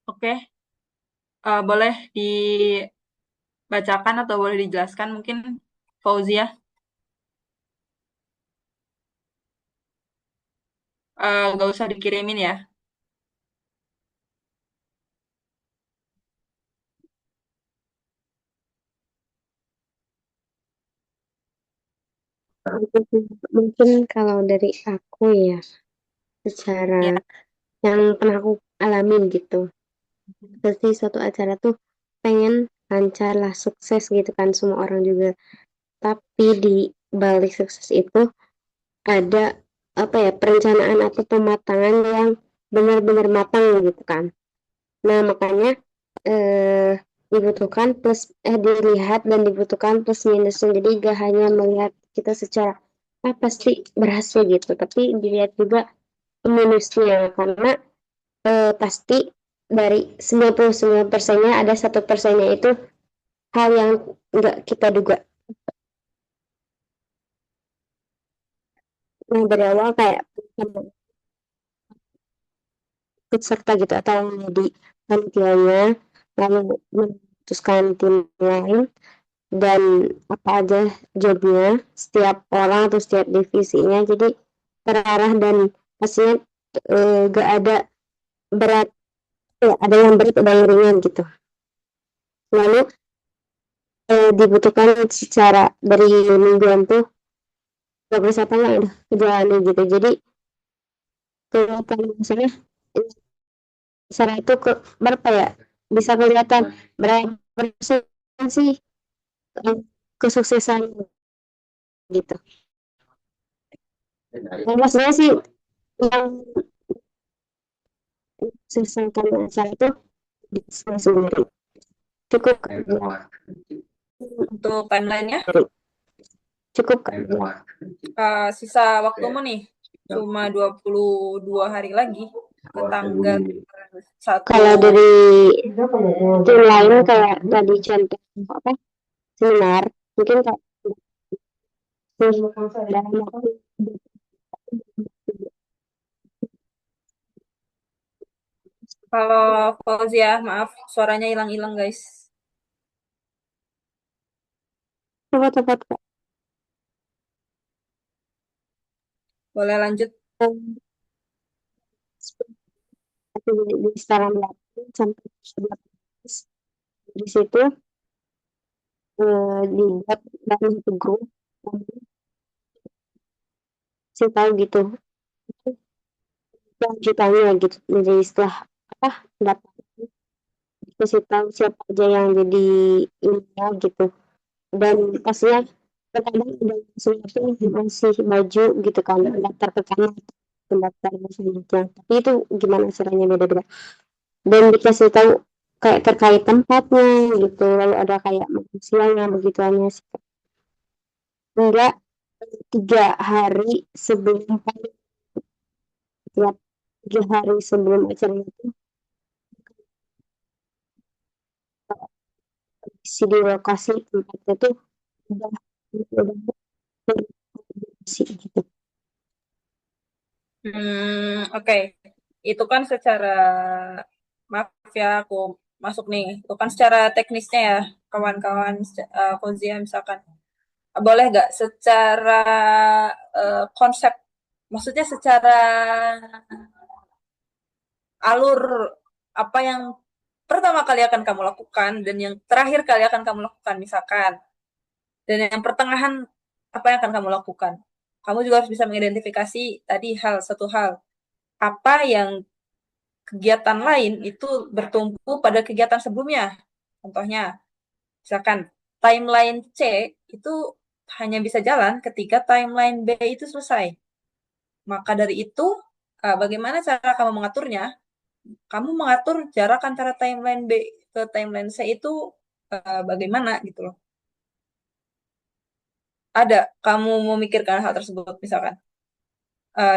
Oke, boleh dibacakan atau boleh dijelaskan mungkin Fauzia? Nggak usah dikirimin ya. Mungkin kalau dari aku ya, secara Ya. yang pernah aku alamin gitu. Pasti suatu acara tuh pengen lancar lah, sukses gitu kan, semua orang juga. Tapi di balik sukses itu ada apa ya, perencanaan atau pematangan yang benar-benar matang gitu kan. Nah, makanya eh dibutuhkan dilihat dan dibutuhkan plus minusnya. Jadi gak hanya melihat kita secara pasti berhasil gitu, tapi dilihat juga minusnya karena pasti dari 99%-nya ada 1%-nya itu hal yang nggak kita duga. Nah, dari awal kayak ikut serta gitu atau menjadi panitianya, lalu memutuskan tim lain dan apa aja jobnya setiap orang atau setiap divisinya, jadi terarah dan pastinya gak ada berat, ya, ada yang berat ada yang ringan gitu. Lalu dibutuhkan secara dari mingguan tuh progres apa yang udah kejalani gitu. Jadi kelihatan misalnya secara itu berapa ya, bisa kelihatan berapa persen sih kesuksesan gitu. Nah, maksudnya sih yang selesaikan acara itu bisa sendiri cukup kerja. Untuk timelinenya, Cukup kerja. sisa waktumu nih cuma 22 hari lagi ke tanggal 1. Kalau dari tim lain kayak tadi contoh apa seminar, mungkin kayak dalam waktu Kalau Fauzia, maaf suaranya hilang-hilang guys. tepat-tepat Kak. Boleh lanjut. Di sekarang 8 sampai 11 di situ dibuat dalam satu grup saya tahu gitu lanjutannya gitu, jadi setelah apa dapat kasih tahu siapa aja yang jadi ini gitu, dan pastinya terkadang udah sesuatu masih maju gitu kan daftar ke kanan daftar selanjutnya, tapi itu gimana caranya beda-beda dan dikasih tahu kayak terkait tempatnya gitu, lalu ada kayak makan siangnya begitu hanya enggak 3 hari sebelum tiap 3 hari sebelum acara itu si di lokasi tempatnya tuh udah udah bersih gitu. Oke. Itu kan secara, maaf ya aku masuk nih. Itu kan secara teknisnya ya. kawan-kawan Fauzia misalkan. Boleh nggak secara konsep, maksudnya secara alur apa yang pertama kali akan kamu lakukan dan yang terakhir kali akan kamu lakukan misalkan. Dan yang pertengahan apa yang akan kamu lakukan? Kamu juga harus bisa mengidentifikasi tadi satu hal. Apa yang kegiatan lain itu bertumpu pada kegiatan sebelumnya. Contohnya, misalkan timeline C itu hanya bisa jalan ketika timeline B itu selesai. Maka dari itu, bagaimana cara kamu mengaturnya? Kamu mengatur jarak antara timeline B ke timeline C itu bagaimana gitu loh. Ada kamu memikirkan hal tersebut misalkan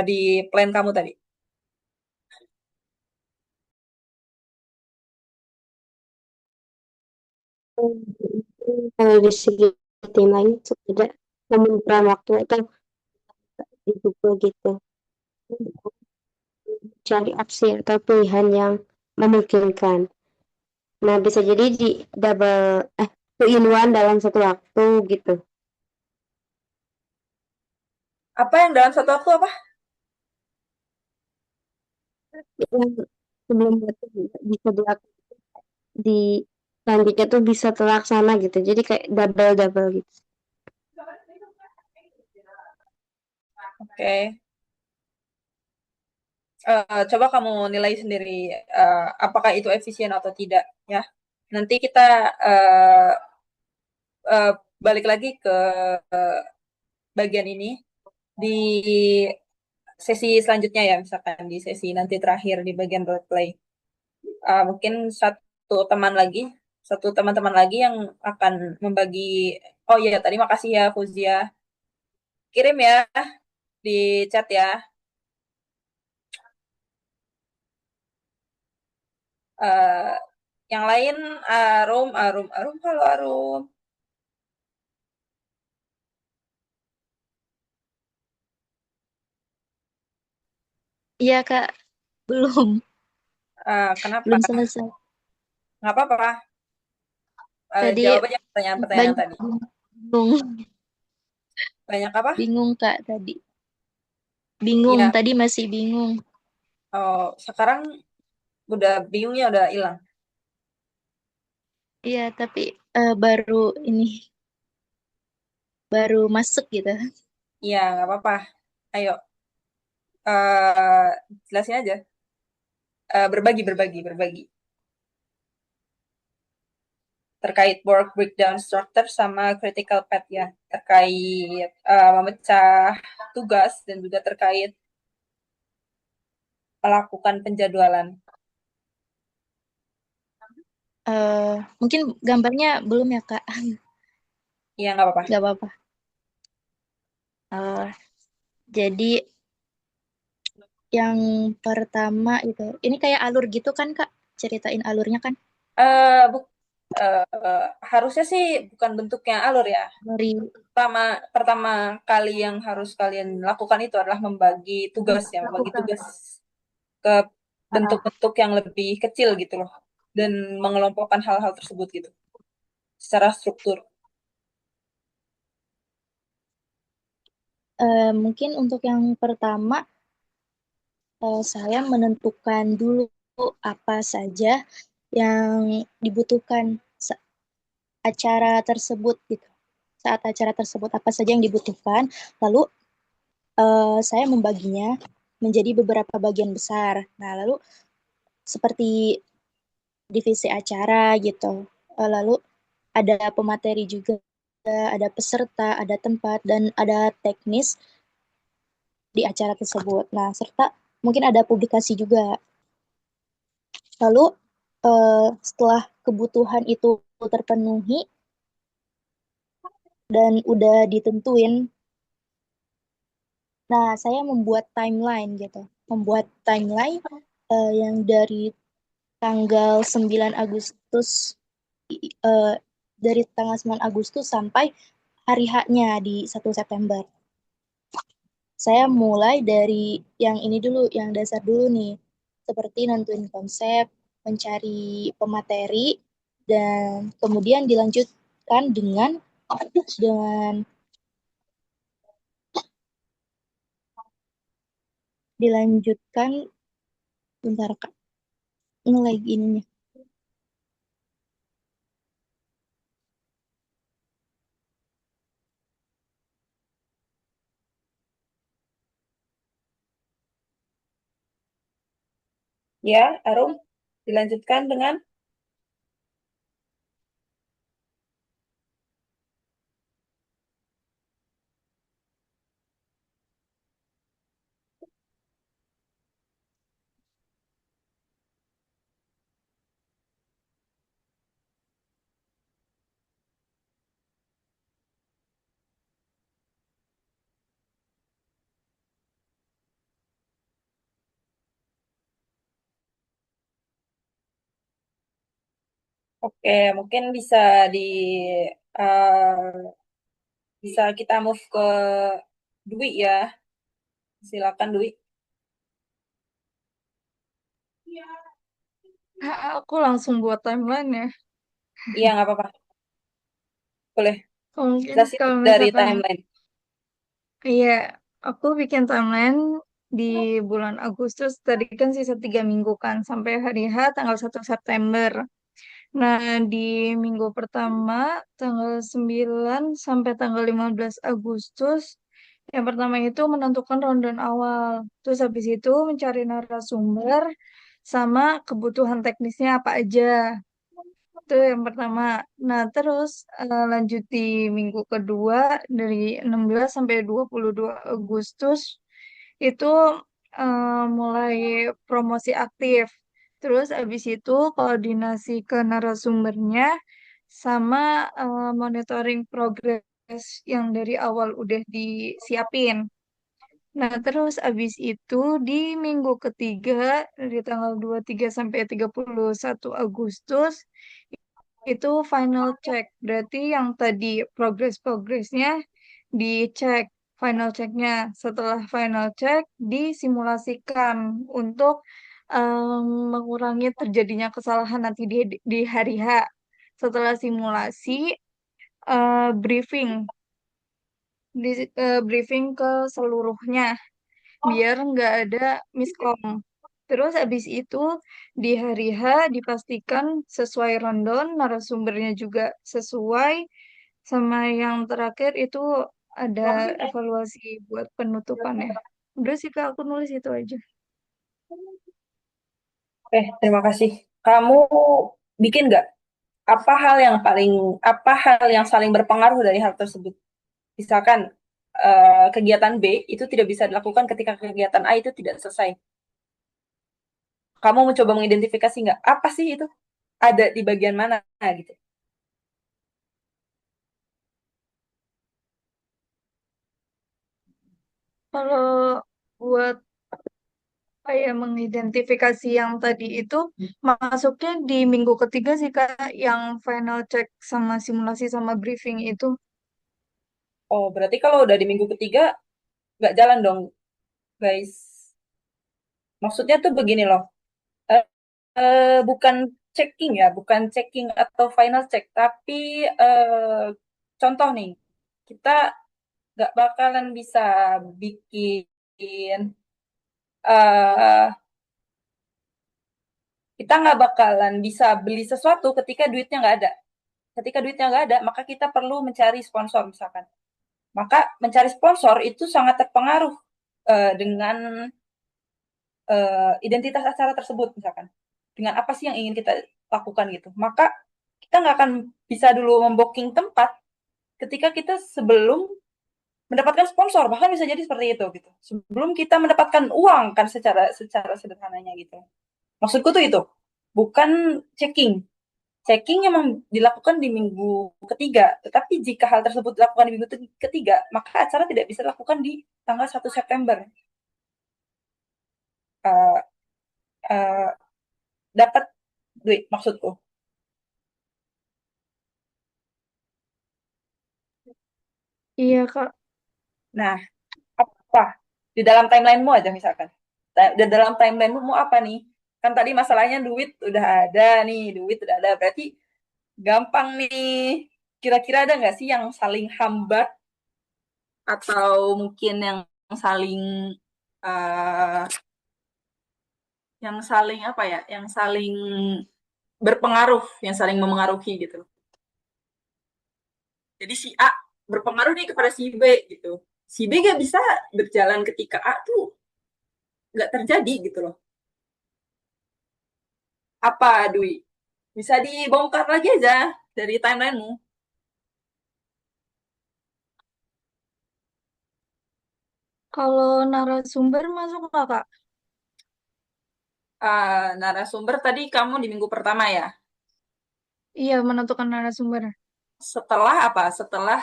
di plan kamu tadi. Kalau di segi tim lain sudah memerlukan waktu atau di Google gitu cari opsi atau pilihan yang memungkinkan. Nah, bisa jadi di double two in one dalam satu waktu gitu. Apa yang dalam satu waktu apa? Yang sebelum itu bisa dilakukan di selanjutnya tuh bisa terlaksana gitu. Jadi kayak double gitu. Oke. Coba kamu nilai sendiri apakah itu efisien atau tidak ya. Nanti kita uh, uh, balik lagi ke bagian ini di sesi selanjutnya ya, misalkan di sesi nanti terakhir di bagian role play. Mungkin satu teman-teman lagi yang akan membagi. Oh iya, tadi makasih ya Fuzia. Kirim ya di chat ya. Eh, yang lain Arum, halo Arum. Iya, Kak. Belum. Kenapa? Belum selesai. Nggak apa-apa. Tadi Jawab aja pertanyaan-pertanyaan yang banyak tadi. bingung. Banyak apa? Bingung, Kak, tadi. Bingung. Iya. Tadi masih bingung. Oh, sekarang udah bingungnya udah hilang. Iya, tapi baru masuk gitu. Iya, nggak apa-apa. Ayo, eh jelasin aja. Berbagi terkait work breakdown structure sama critical path ya, terkait memecah tugas dan juga terkait melakukan penjadwalan. Mungkin gambarnya belum ya, Kak? Iya, nggak apa-apa. Nggak apa-apa. Jadi yang pertama itu, ini kayak alur gitu kan, Kak? Ceritain alurnya kan? Eh, bu- Harusnya sih bukan bentuknya alur ya. Dari Pertama kali yang harus kalian lakukan itu adalah membagi tugas ya, membagi lakukan. tugas ke bentuk-bentuk yang lebih kecil gitu loh, dan mengelompokkan hal-hal tersebut gitu secara struktur. Mungkin untuk yang pertama, saya menentukan dulu apa saja yang dibutuhkan acara tersebut gitu. Saat acara tersebut apa saja yang dibutuhkan, lalu saya membaginya menjadi beberapa bagian besar. Nah, lalu seperti divisi acara gitu. Lalu ada pemateri juga, ada peserta, ada tempat, dan ada teknis di acara tersebut. Nah, serta mungkin ada publikasi juga. Lalu setelah kebutuhan itu terpenuhi dan udah ditentuin, nah saya membuat timeline gitu. Membuat timeline yang dari tanggal 9 Agustus uh, dari tanggal 9 Agustus sampai hari H-nya di 1 September. Saya mulai dari yang ini dulu, yang dasar dulu nih. Seperti nentuin konsep, mencari pemateri, dan kemudian dilanjutkan dengan bentar Kak, nge-lag ininya. Ya, Arum, dilanjutkan dengan oke, mungkin eh, bisa kita move ke Dwi ya. Silakan Dwi. Aku langsung buat timeline ya. Iya, nggak apa-apa. Boleh. Mungkin Jelasin kalau dari misalkan, timeline. iya, aku bikin timeline di bulan Agustus, tadi kan sisa 3 minggu kan, sampai hari H tanggal 1 September. Nah, di minggu pertama, tanggal 9 sampai tanggal 15 Agustus, yang pertama itu menentukan rundown awal. Terus habis itu mencari narasumber sama kebutuhan teknisnya apa aja. Itu yang pertama. Nah, terus lanjut di minggu kedua dari 16 sampai 22 Agustus itu mulai promosi aktif. Terus abis itu koordinasi ke narasumbernya sama monitoring progres yang dari awal udah disiapin. Nah, terus abis itu di minggu ketiga dari tanggal 23 sampai 31 Agustus itu final check. Berarti yang tadi progresnya dicek final checknya. Setelah final check disimulasikan untuk mengurangi terjadinya kesalahan nanti di hari H. Setelah simulasi briefing briefing ke seluruhnya biar nggak ada miskom. Terus habis itu di hari H dipastikan sesuai rundown, narasumbernya juga sesuai, sama yang terakhir itu ada evaluasi buat penutupannya. Udah sih Kak, aku nulis itu aja. Oke, terima kasih. Kamu bikin nggak apa hal yang saling berpengaruh dari hal tersebut? Misalkan kegiatan B itu tidak bisa dilakukan ketika kegiatan A itu tidak selesai. Kamu mencoba mengidentifikasi nggak apa sih itu ada di bagian mana gitu? Kalau buat kayak mengidentifikasi yang tadi itu masuknya di minggu ketiga sih Kak, yang final check sama simulasi sama briefing itu. Oh, berarti kalau udah di minggu ketiga nggak jalan dong, guys. Maksudnya tuh begini loh. Eh, bukan checking ya, bukan checking atau final check, tapi contoh nih, kita nggak bakalan bisa bikin, eh kita nggak bakalan bisa beli sesuatu ketika duitnya nggak ada. Ketika duitnya nggak ada, maka kita perlu mencari sponsor misalkan. Maka mencari sponsor itu sangat terpengaruh dengan identitas acara tersebut misalkan. Dengan apa sih yang ingin kita lakukan gitu. Maka kita nggak akan bisa dulu membooking tempat ketika kita sebelum mendapatkan sponsor, bahkan bisa jadi seperti itu gitu. Sebelum kita mendapatkan uang kan secara secara sederhananya gitu. Maksudku tuh itu, bukan checking. Checking memang dilakukan di minggu ketiga, tetapi jika hal tersebut dilakukan di minggu ketiga, maka acara tidak bisa dilakukan di tanggal 1 September. Uh, uh, dapat duit maksudku. Iya Kak. Nah, apa di dalam timelinemu aja misalkan. Di dalam timelinemu mau apa nih? Kan tadi masalahnya duit udah ada nih, duit udah ada. Berarti gampang nih. Kira-kira ada nggak sih yang saling hambat atau mungkin saling uh, yang saling apa ya? Yang saling berpengaruh, yang saling memengaruhi gitu. Jadi si A berpengaruh nih kepada si B gitu. Si B gak bisa berjalan ketika A tuh nggak terjadi gitu loh. Apa, Dwi? Bisa dibongkar lagi aja dari timelinemu. Kalau narasumber masuk nggak, Kak? Narasumber tadi kamu di minggu pertama ya. Iya, menentukan narasumber. Setelah apa? Setelah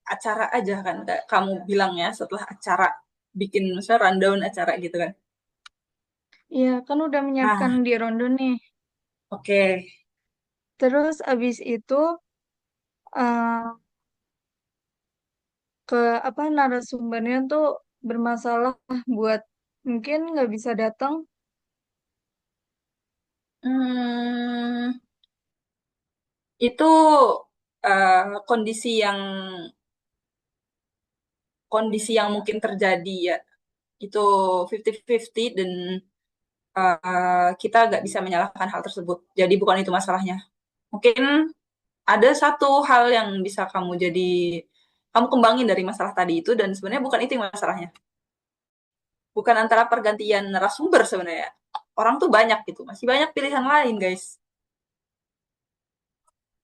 acara aja kan kamu bilang ya, setelah acara bikin misalnya rundown acara gitu kan. Iya, kan udah menyiapkan Nah, di Rondo nih. oke. Terus abis itu eh, ke apa narasumbernya tuh bermasalah buat mungkin nggak bisa datang. Hmm, itu kondisi yang mungkin terjadi ya. Itu 50-50 dan kita nggak bisa menyalahkan hal tersebut. Jadi bukan itu masalahnya. Mungkin ada satu hal yang bisa kamu kembangin dari masalah tadi itu dan sebenarnya bukan itu yang masalahnya. Bukan antara pergantian narasumber sebenarnya. Orang tuh banyak gitu, masih banyak pilihan lain guys.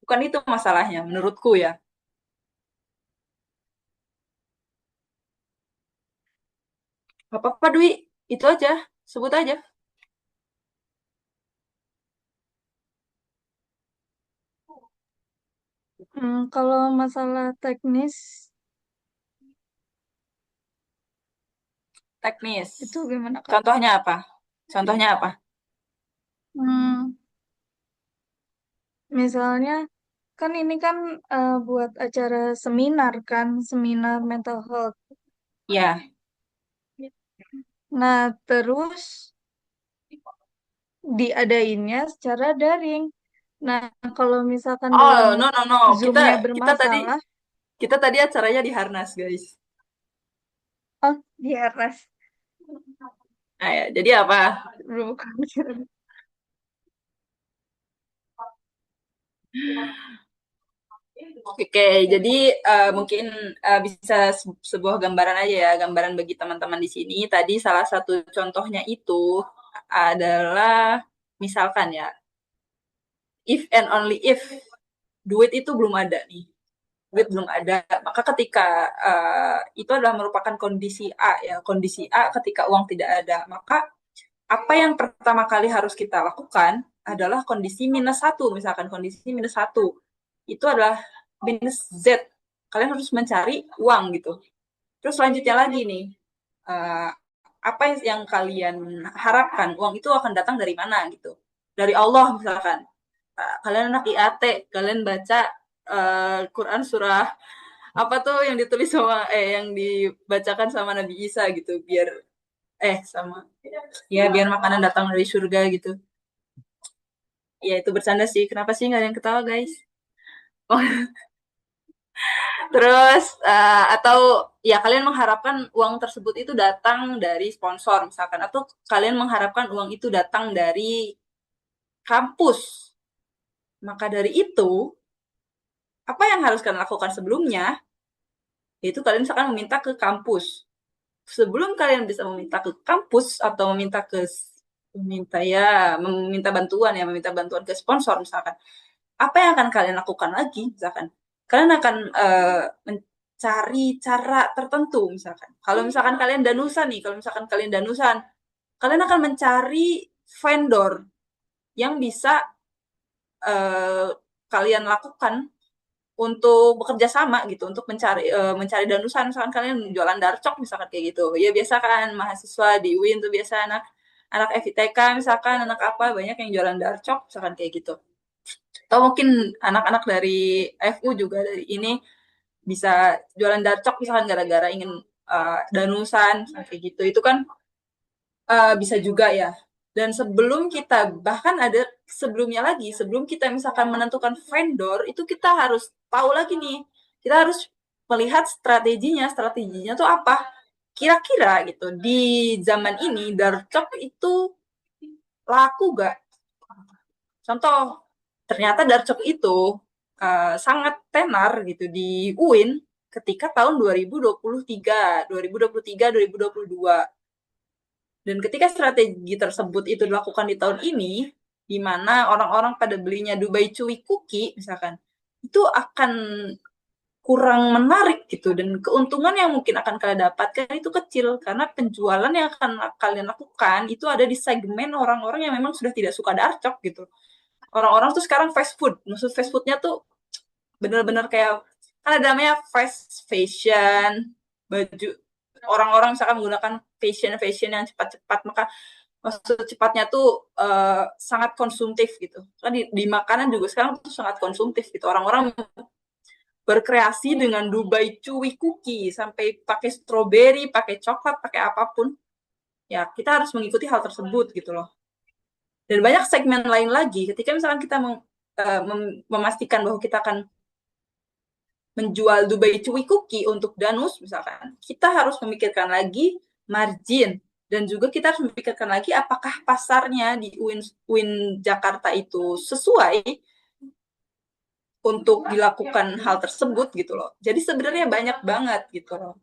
Bukan itu masalahnya menurutku ya. Apa-apa Dwi, itu aja, sebut aja. Kalau masalah teknis Teknis. itu gimana, Kak? Contohnya apa? Contohnya apa? Hmm, Misalnya kan ini kan buat acara seminar kan, seminar mental health. Ya. Nah, terus diadainnya secara daring. Nah, kalau misalkan dalam Oh, no no no. Kita Zoom-nya kita tadi bermasalah, kita tadi acaranya di Harnas, guys. oh, di atas. Nah, ya, jadi apa? Bukan. Oke, jadi mungkin bisa sebuah gambaran aja ya, gambaran bagi teman-teman di sini. Tadi salah satu contohnya itu adalah misalkan ya, if and only if duit itu belum ada nih, duit belum ada, maka ketika itu adalah merupakan kondisi A ya, kondisi A ketika uang tidak ada, maka apa yang pertama kali harus kita lakukan adalah kondisi minus satu, misalkan kondisi minus satu itu adalah minus Z. Kalian harus mencari uang gitu. Terus selanjutnya lagi nih, uh, apa yang kalian harapkan? Uang itu akan datang dari mana gitu? Dari Allah misalkan. Kalian anak IAT, kalian baca Quran surah apa tuh yang ditulis sama yang dibacakan sama Nabi Isa gitu, biar sama ya biar makanan datang dari surga gitu. Ya itu bercanda sih. Kenapa sih nggak ada yang ketawa guys? Oh, terus atau ya kalian mengharapkan uang tersebut itu datang dari sponsor misalkan, atau kalian mengharapkan uang itu datang dari kampus. Maka dari itu, apa yang harus kalian lakukan sebelumnya? Yaitu kalian misalkan meminta ke kampus. Sebelum kalian bisa meminta ke kampus atau meminta bantuan ya, meminta bantuan ke sponsor misalkan, apa yang akan kalian lakukan lagi misalkan? Kalian akan mencari cara tertentu misalkan. Kalau misalkan kalian danusan nih, kalian akan mencari vendor yang bisa kalian lakukan untuk bekerja sama gitu, untuk mencari danusan. Misalkan kalian jualan darcok misalkan kayak gitu ya, biasa kan mahasiswa di UIN tuh biasa anak FITK misalkan, anak apa banyak yang jualan darcok misalkan kayak gitu, atau mungkin anak-anak dari FU juga dari ini bisa jualan darcok misalkan gara-gara ingin danusan kayak gitu, itu kan bisa juga ya. Dan sebelum kita, bahkan ada sebelumnya lagi, sebelum kita misalkan menentukan vendor, itu kita harus tahu lagi nih, kita harus melihat strateginya tuh apa. Kira-kira gitu, di zaman ini dark shop itu laku gak? Contoh, ternyata dark shop itu sangat tenar gitu di UIN ketika tahun 2023, 2022. Dan ketika strategi tersebut itu dilakukan di tahun ini, di mana orang-orang pada belinya Dubai Chewy Cookie, misalkan, itu akan kurang menarik gitu. Dan keuntungan yang mungkin akan kalian dapatkan itu kecil, karena penjualan yang akan kalian lakukan itu ada di segmen orang-orang yang memang sudah tidak suka darcok gitu. Orang-orang tuh sekarang fast food. Maksud fast foodnya tuh bener-bener kayak, kan ada namanya fast fashion, baju, orang-orang misalkan menggunakan fashion yang cepat-cepat, maka maksud cepatnya tuh sangat konsumtif gitu. Kan di makanan juga sekarang tuh sangat konsumtif gitu. Orang-orang berkreasi dengan Dubai Chewy Cookie sampai pakai stroberi, pakai coklat, pakai apapun. Ya, kita harus mengikuti hal tersebut gitu loh. Dan banyak segmen lain lagi ketika misalkan kita memastikan bahwa kita akan menjual Dubai Chewy Cookie untuk Danus misalkan, kita harus memikirkan lagi margin, dan juga kita harus memikirkan lagi apakah pasarnya di UIN Jakarta itu sesuai untuk dilakukan hal tersebut gitu loh. Jadi sebenarnya banyak banget gitu loh.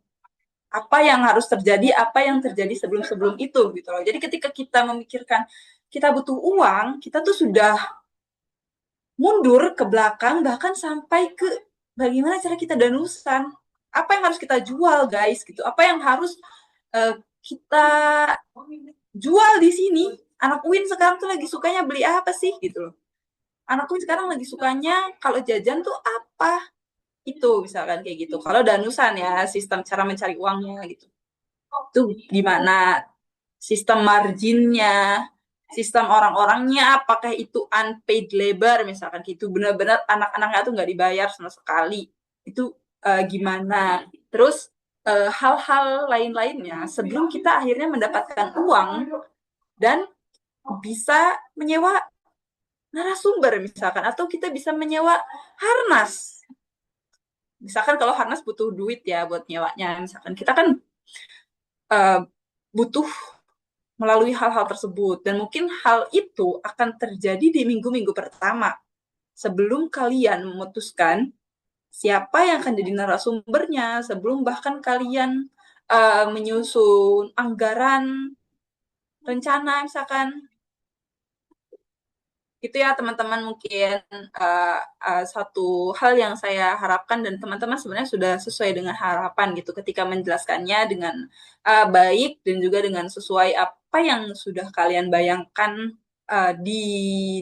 Apa yang harus terjadi, apa yang terjadi sebelum-sebelum itu gitu loh. Jadi ketika kita memikirkan kita butuh uang, kita tuh sudah mundur ke belakang, bahkan sampai ke bagaimana cara kita danusan, apa yang harus kita jual guys gitu, apa yang harus kita jual di sini. Anak UIN sekarang tuh lagi sukanya beli apa sih gitu loh. Anak UIN sekarang lagi sukanya kalau jajan tuh apa, itu misalkan kayak gitu. Kalau danusan ya, sistem cara mencari uangnya gitu, itu gimana, sistem marginnya, sistem orang-orangnya, apakah itu unpaid labor misalkan gitu, benar-benar anak-anaknya tuh nggak dibayar sama sekali, itu gimana. Terus hal-hal lain-lainnya sebelum kita akhirnya mendapatkan uang dan bisa menyewa narasumber misalkan, atau kita bisa menyewa harnas. Misalkan kalau harnas butuh duit ya buat nyewanya, misalkan kita kan butuh melalui hal-hal tersebut. Dan mungkin hal itu akan terjadi di minggu-minggu pertama sebelum kalian memutuskan siapa yang akan jadi narasumbernya, sebelum bahkan kalian menyusun anggaran, rencana misalkan. Itu ya teman-teman, mungkin satu hal yang saya harapkan, dan teman-teman sebenarnya sudah sesuai dengan harapan gitu ketika menjelaskannya dengan baik, dan juga dengan sesuai apa yang sudah kalian bayangkan di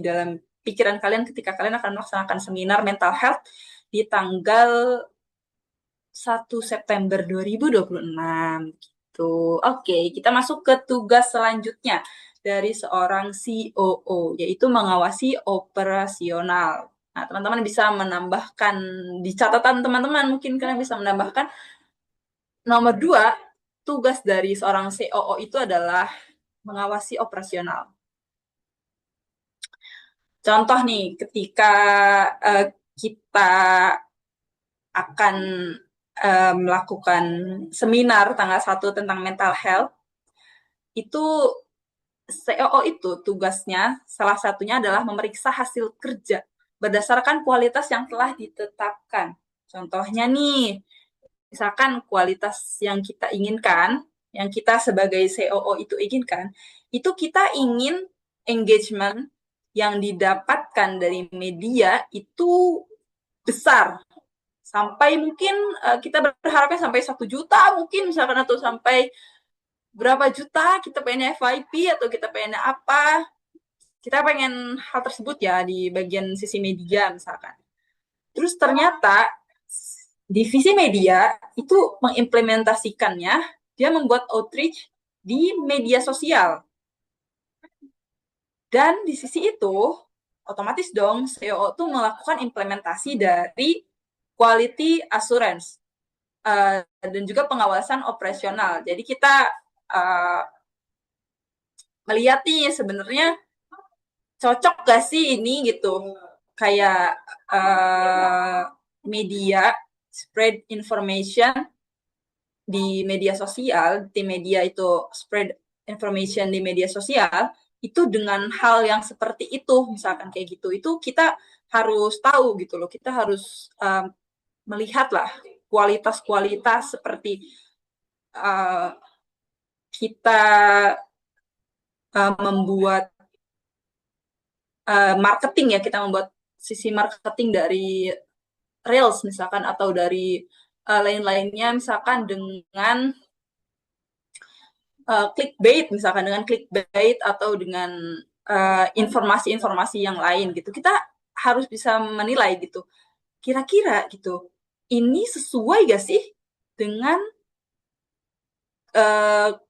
dalam pikiran kalian ketika kalian akan melaksanakan seminar mental health di tanggal 1 September 2026 gitu. Oke, kita masuk ke tugas selanjutnya dari seorang COO, yaitu mengawasi operasional. Nah, teman-teman bisa menambahkan di catatan teman-teman, mungkin kalian bisa menambahkan nomor 2, tugas dari seorang COO itu adalah mengawasi operasional. Contoh nih, ketika kita akan melakukan seminar tanggal 1 tentang mental health, itu COO itu tugasnya salah satunya adalah memeriksa hasil kerja berdasarkan kualitas yang telah ditetapkan. Contohnya nih, misalkan kualitas yang kita inginkan, yang kita sebagai COO itu inginkan, itu kita ingin engagement yang didapatkan dari media itu besar. Sampai mungkin kita berharapnya sampai 1 juta mungkin misalkan, atau sampai berapa juta, kita pengennya FYP atau kita pengennya apa, kita pengen hal tersebut ya di bagian sisi media misalkan. Terus ternyata divisi media itu mengimplementasikannya, dia membuat outreach di media sosial. Dan di sisi itu, otomatis dong CEO itu melakukan implementasi dari quality assurance dan juga pengawasan operasional. Jadi kita melihat nih sebenarnya cocok gak sih ini gitu, kayak media spread information di media sosial, tim media itu spread information di media sosial itu dengan hal yang seperti itu, misalkan kayak gitu, itu kita harus tahu gitu loh, kita harus melihat lah kualitas-kualitas seperti kita membuat marketing ya, kita membuat sisi marketing dari Reels misalkan atau dari lain-lainnya misalkan dengan clickbait misalkan, dengan clickbait atau dengan informasi-informasi yang lain gitu. Kita harus bisa menilai gitu. Kira-kira gitu, ini sesuai gak sih dengan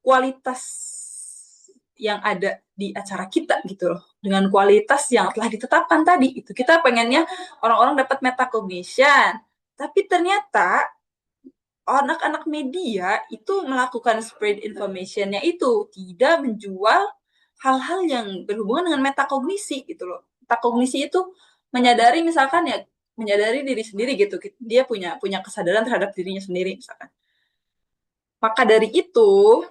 kualitas yang ada di acara kita gitu loh, dengan kualitas yang telah ditetapkan tadi. Itu kita pengennya orang-orang dapat metacognition, tapi ternyata anak-anak media itu melakukan spread information-nya itu tidak menjual hal-hal yang berhubungan dengan metakognisi gitu loh. Metakognisi itu menyadari misalkan ya, menyadari diri sendiri gitu. Dia punya kesadaran terhadap dirinya sendiri misalkan. Maka dari itu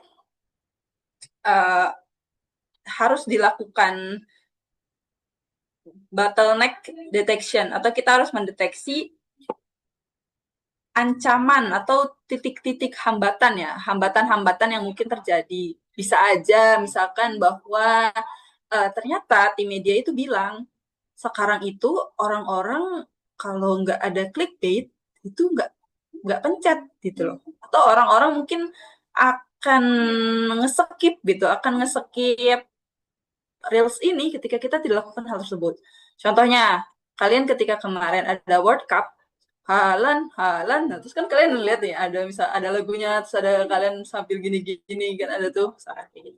harus dilakukan bottleneck detection, atau kita harus mendeteksi ancaman atau titik-titik hambatan ya, hambatan-hambatan yang mungkin terjadi. Bisa aja misalkan bahwa ternyata tim media itu bilang sekarang itu orang-orang kalau nggak ada clickbait itu nggak pencet gitu loh, atau orang-orang mungkin akan nge-skip gitu, akan nge-skip Reels ini ketika kita tidak lakukan hal tersebut. Contohnya, kalian ketika kemarin ada World Cup, Halan, nah, terus kan kalian lihat nih, ada lagunya, terus ada kalian sambil gini-gini kan, ada tuh saat ini.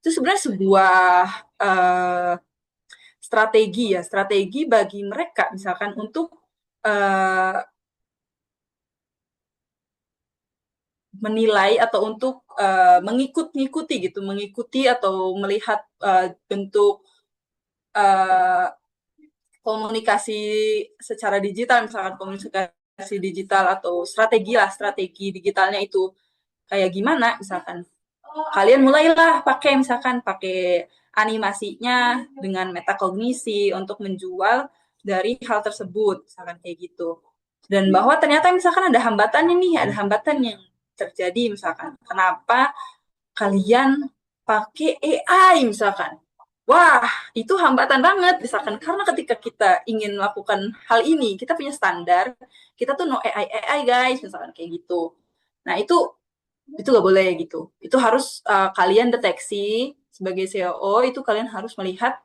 Itu sebenarnya sebuah strategi bagi mereka misalkan untuk menilai atau untuk mengikuti atau melihat bentuk komunikasi secara digital, misalkan komunikasi digital atau strategi digitalnya itu kayak gimana, misalkan kalian mulailah pakai animasinya dengan metakognisi untuk menjual dari hal tersebut, misalkan kayak gitu. Dan bahwa ternyata misalkan ada hambatan yang terjadi, misalkan kenapa kalian pakai AI misalkan. Wah, itu hambatan banget misalkan, karena ketika kita ingin melakukan hal ini, kita punya standar, kita tuh no AI guys, misalkan kayak gitu. Nah, itu nggak boleh gitu. Itu harus kalian deteksi sebagai CEO, itu kalian harus melihat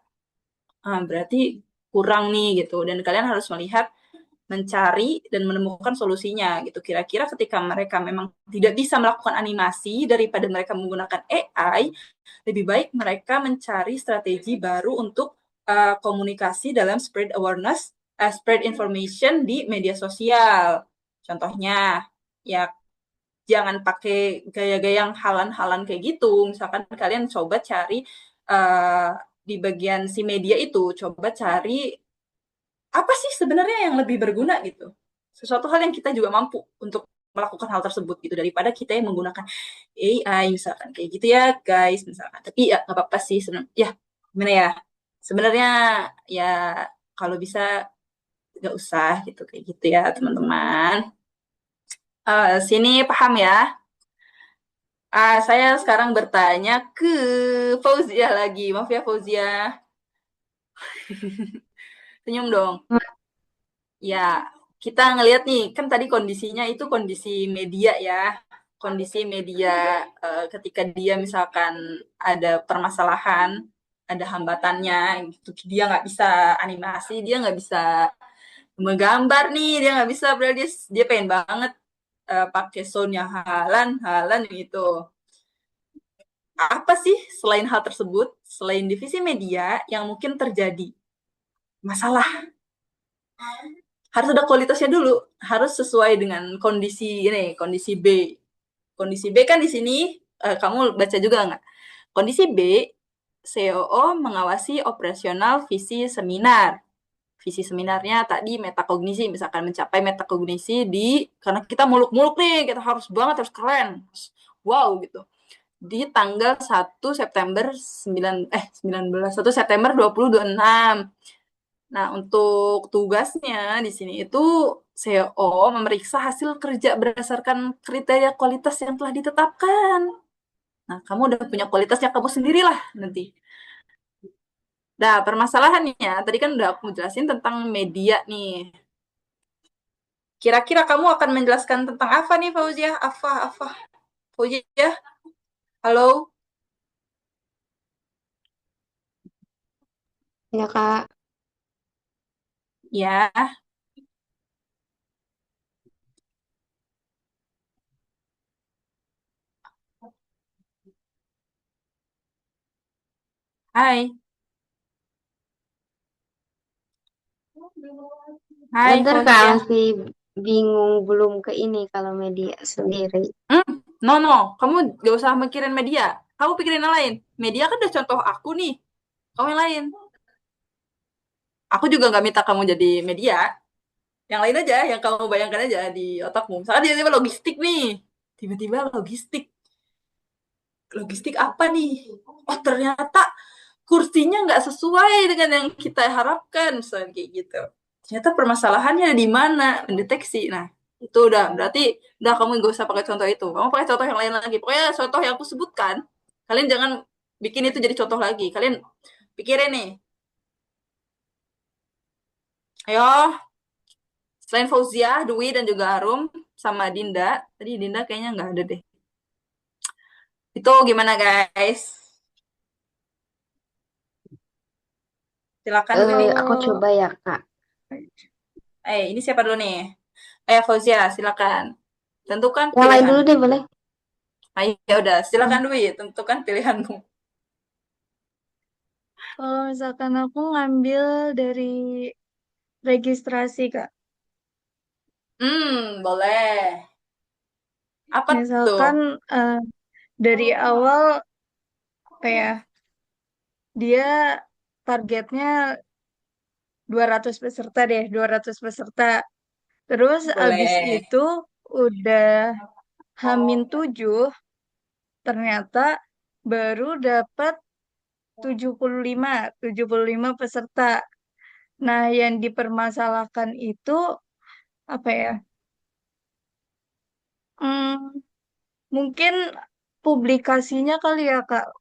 berarti kurang nih gitu, dan kalian harus melihat, mencari dan menemukan solusinya gitu. Kira-kira ketika mereka memang tidak bisa melakukan animasi, daripada mereka menggunakan AI, lebih baik mereka mencari strategi baru untuk komunikasi dalam spread awareness, spread information di media sosial. Contohnya, ya jangan pakai gaya-gaya yang halan-halan kayak gitu. Misalkan kalian coba cari di bagian si media itu, coba cari apa sih sebenarnya yang lebih berguna gitu. Sesuatu hal yang kita juga mampu untuk melakukan hal tersebut gitu, daripada kita yang menggunakan AI misalkan kayak gitu ya guys misalkan. Tapi ya nggak apa-apa sih ya, gimana ya, sebenarnya ya kalau bisa nggak usah gitu, kayak gitu ya teman-teman. Sini paham ya? Saya sekarang bertanya ke Fauzia lagi. Maaf ya Fauzia. Senyum dong. Ya, kita ngelihat nih, kan tadi kondisinya itu kondisi media ya. Kondisi media ketika dia misalkan ada permasalahan, ada hambatannya, gitu. Dia nggak bisa animasi, dia nggak bisa menggambar nih, dia nggak bisa, berarti dia pengen banget pakai sound yang halan gitu. Apa sih selain hal tersebut, selain divisi media yang mungkin terjadi masalah? Harus ada kualitasnya dulu, harus sesuai dengan kondisi B. Kondisi B kan di sini kamu baca juga nggak? Kondisi B COO mengawasi operasional visi seminar. Visi seminarnya tadi metakognisi, misalkan mencapai metakognisi karena kita muluk-muluk nih, kita harus banget, harus keren. Wow gitu. Di tanggal 1 September 1 September 2026. Nah, untuk tugasnya di sini itu CEO memeriksa hasil kerja berdasarkan kriteria kualitas yang telah ditetapkan. Nah, kamu udah punya kualitasnya kamu sendirilah nanti. Nah, permasalahannya, tadi kan udah aku jelasin tentang media nih. Kira-kira kamu akan menjelaskan tentang apa nih, Fauzia? Apa? Fauzia? Halo? Ya, Kak. Ya, hai. Hai, Bentar, Kak, Fauzia. masih bingung belum ke ini kalau media sendiri. No. Kamu gak usah mikirin media. Kamu pikirin yang lain. Media kan udah contoh aku nih. Kamu yang lain. Aku juga gak minta kamu jadi media. Yang lain aja, yang kamu bayangkan aja di otakmu. Misalkan tiba-tiba logistik nih. Tiba-tiba logistik. Logistik apa nih? Oh, ternyata kursinya nggak sesuai dengan yang kita harapkan. Misalnya kayak gitu. Ternyata permasalahannya di mana? Mendeteksi. Nah, itu udah kamu gak usah pakai contoh itu. Kamu pakai contoh yang lain lagi. Pokoknya contoh yang aku sebutkan, kalian jangan bikin itu jadi contoh lagi. Kalian pikirin nih. Ayo, selain Fauzia, Dwi, dan juga Arum, sama Dinda. Tadi Dinda kayaknya nggak ada deh. Itu gimana, guys? Silakan Dwi. Aku coba ya, Kak. Ini siapa dulu nih? Fauzia, silakan. Tentukan Yang lain pilihan. dulu deh, boleh? Ya udah, silakan Dwi, tentukan pilihanmu. Kalau misalkan aku ngambil dari registrasi, Kak. Boleh. Apa tuh? Misalkan dari awal apa ya, dia targetnya 200 peserta deh, 200 peserta. Terus abis Boleh. itu udah H-7 ternyata baru dapat 75 peserta. Nah, yang dipermasalahkan itu apa ya? Hmm, mungkin publikasinya kali ya, Kak.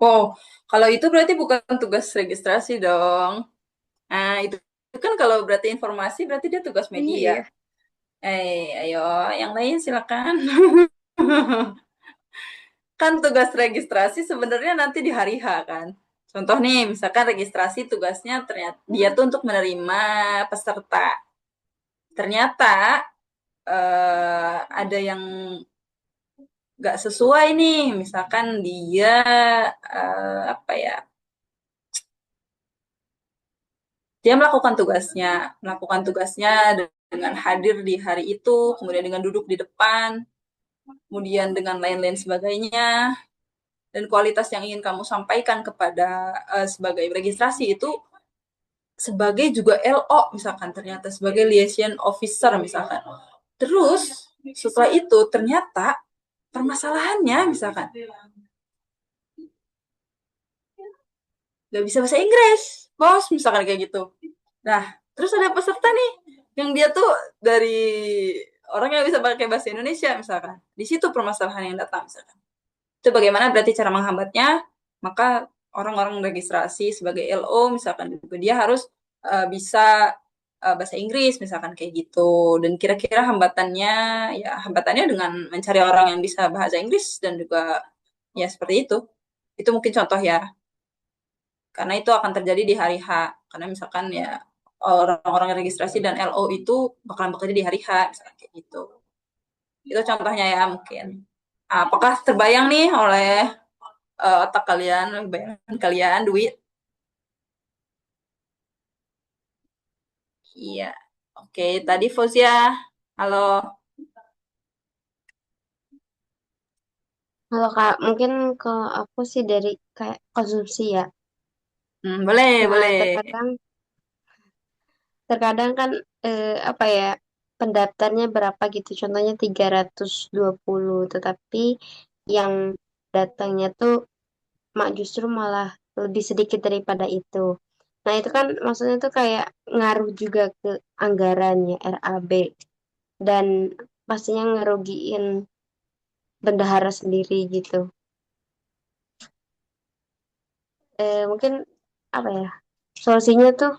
Oh, kalau itu berarti bukan tugas registrasi dong. Nah, itu kan kalau berarti informasi, berarti dia tugas Iya media. ya. Ayo, yang lain silakan. Kan tugas registrasi sebenarnya nanti di hari H kan. Contoh nih, misalkan registrasi tugasnya ternyata dia tuh untuk menerima peserta. Ternyata ada yang nggak sesuai nih, misalkan dia apa ya? Dia melakukan tugasnya dengan hadir di hari itu, kemudian dengan duduk di depan, kemudian dengan lain-lain sebagainya, dan kualitas yang ingin kamu sampaikan kepada sebagai registrasi itu sebagai juga LO misalkan, ternyata sebagai liaison officer misalkan. Terus setelah itu ternyata permasalahannya misalkan nggak bisa bahasa Inggris, bos, misalkan kayak gitu. Nah, terus ada peserta nih yang dia tuh dari orang yang bisa pakai bahasa Indonesia misalkan. Di situ permasalahan yang datang misalkan. Itu bagaimana berarti cara menghambatnya? Maka orang-orang registrasi sebagai LO misalkan juga dia harus bisa bahasa Inggris misalkan kayak gitu. Dan kira-kira hambatannya dengan mencari orang yang bisa bahasa Inggris dan juga ya seperti itu. Itu mungkin contoh ya. Karena itu akan terjadi di hari H. Karena misalkan ya orang-orang registrasi dan LO itu bakalan bekerja di hari H, misalkan kayak gitu. Itu contohnya ya mungkin. Apakah terbayang nih oleh otak kalian, bayangan kalian, duit? Iya. Oke, tadi Fozia. Halo. Kalau Kak, mungkin kalau aku sih dari kayak konsumsi ya. Boleh, Nah, boleh. terkadang kan apa ya, pendaftarnya berapa gitu. Contohnya 320, tetapi yang datangnya tuh justru malah lebih sedikit daripada itu. Nah, itu kan maksudnya tuh kayak ngaruh juga ke anggarannya RAB dan pastinya ngerugiin bendahara sendiri gitu. Mungkin apa ya? Solusinya tuh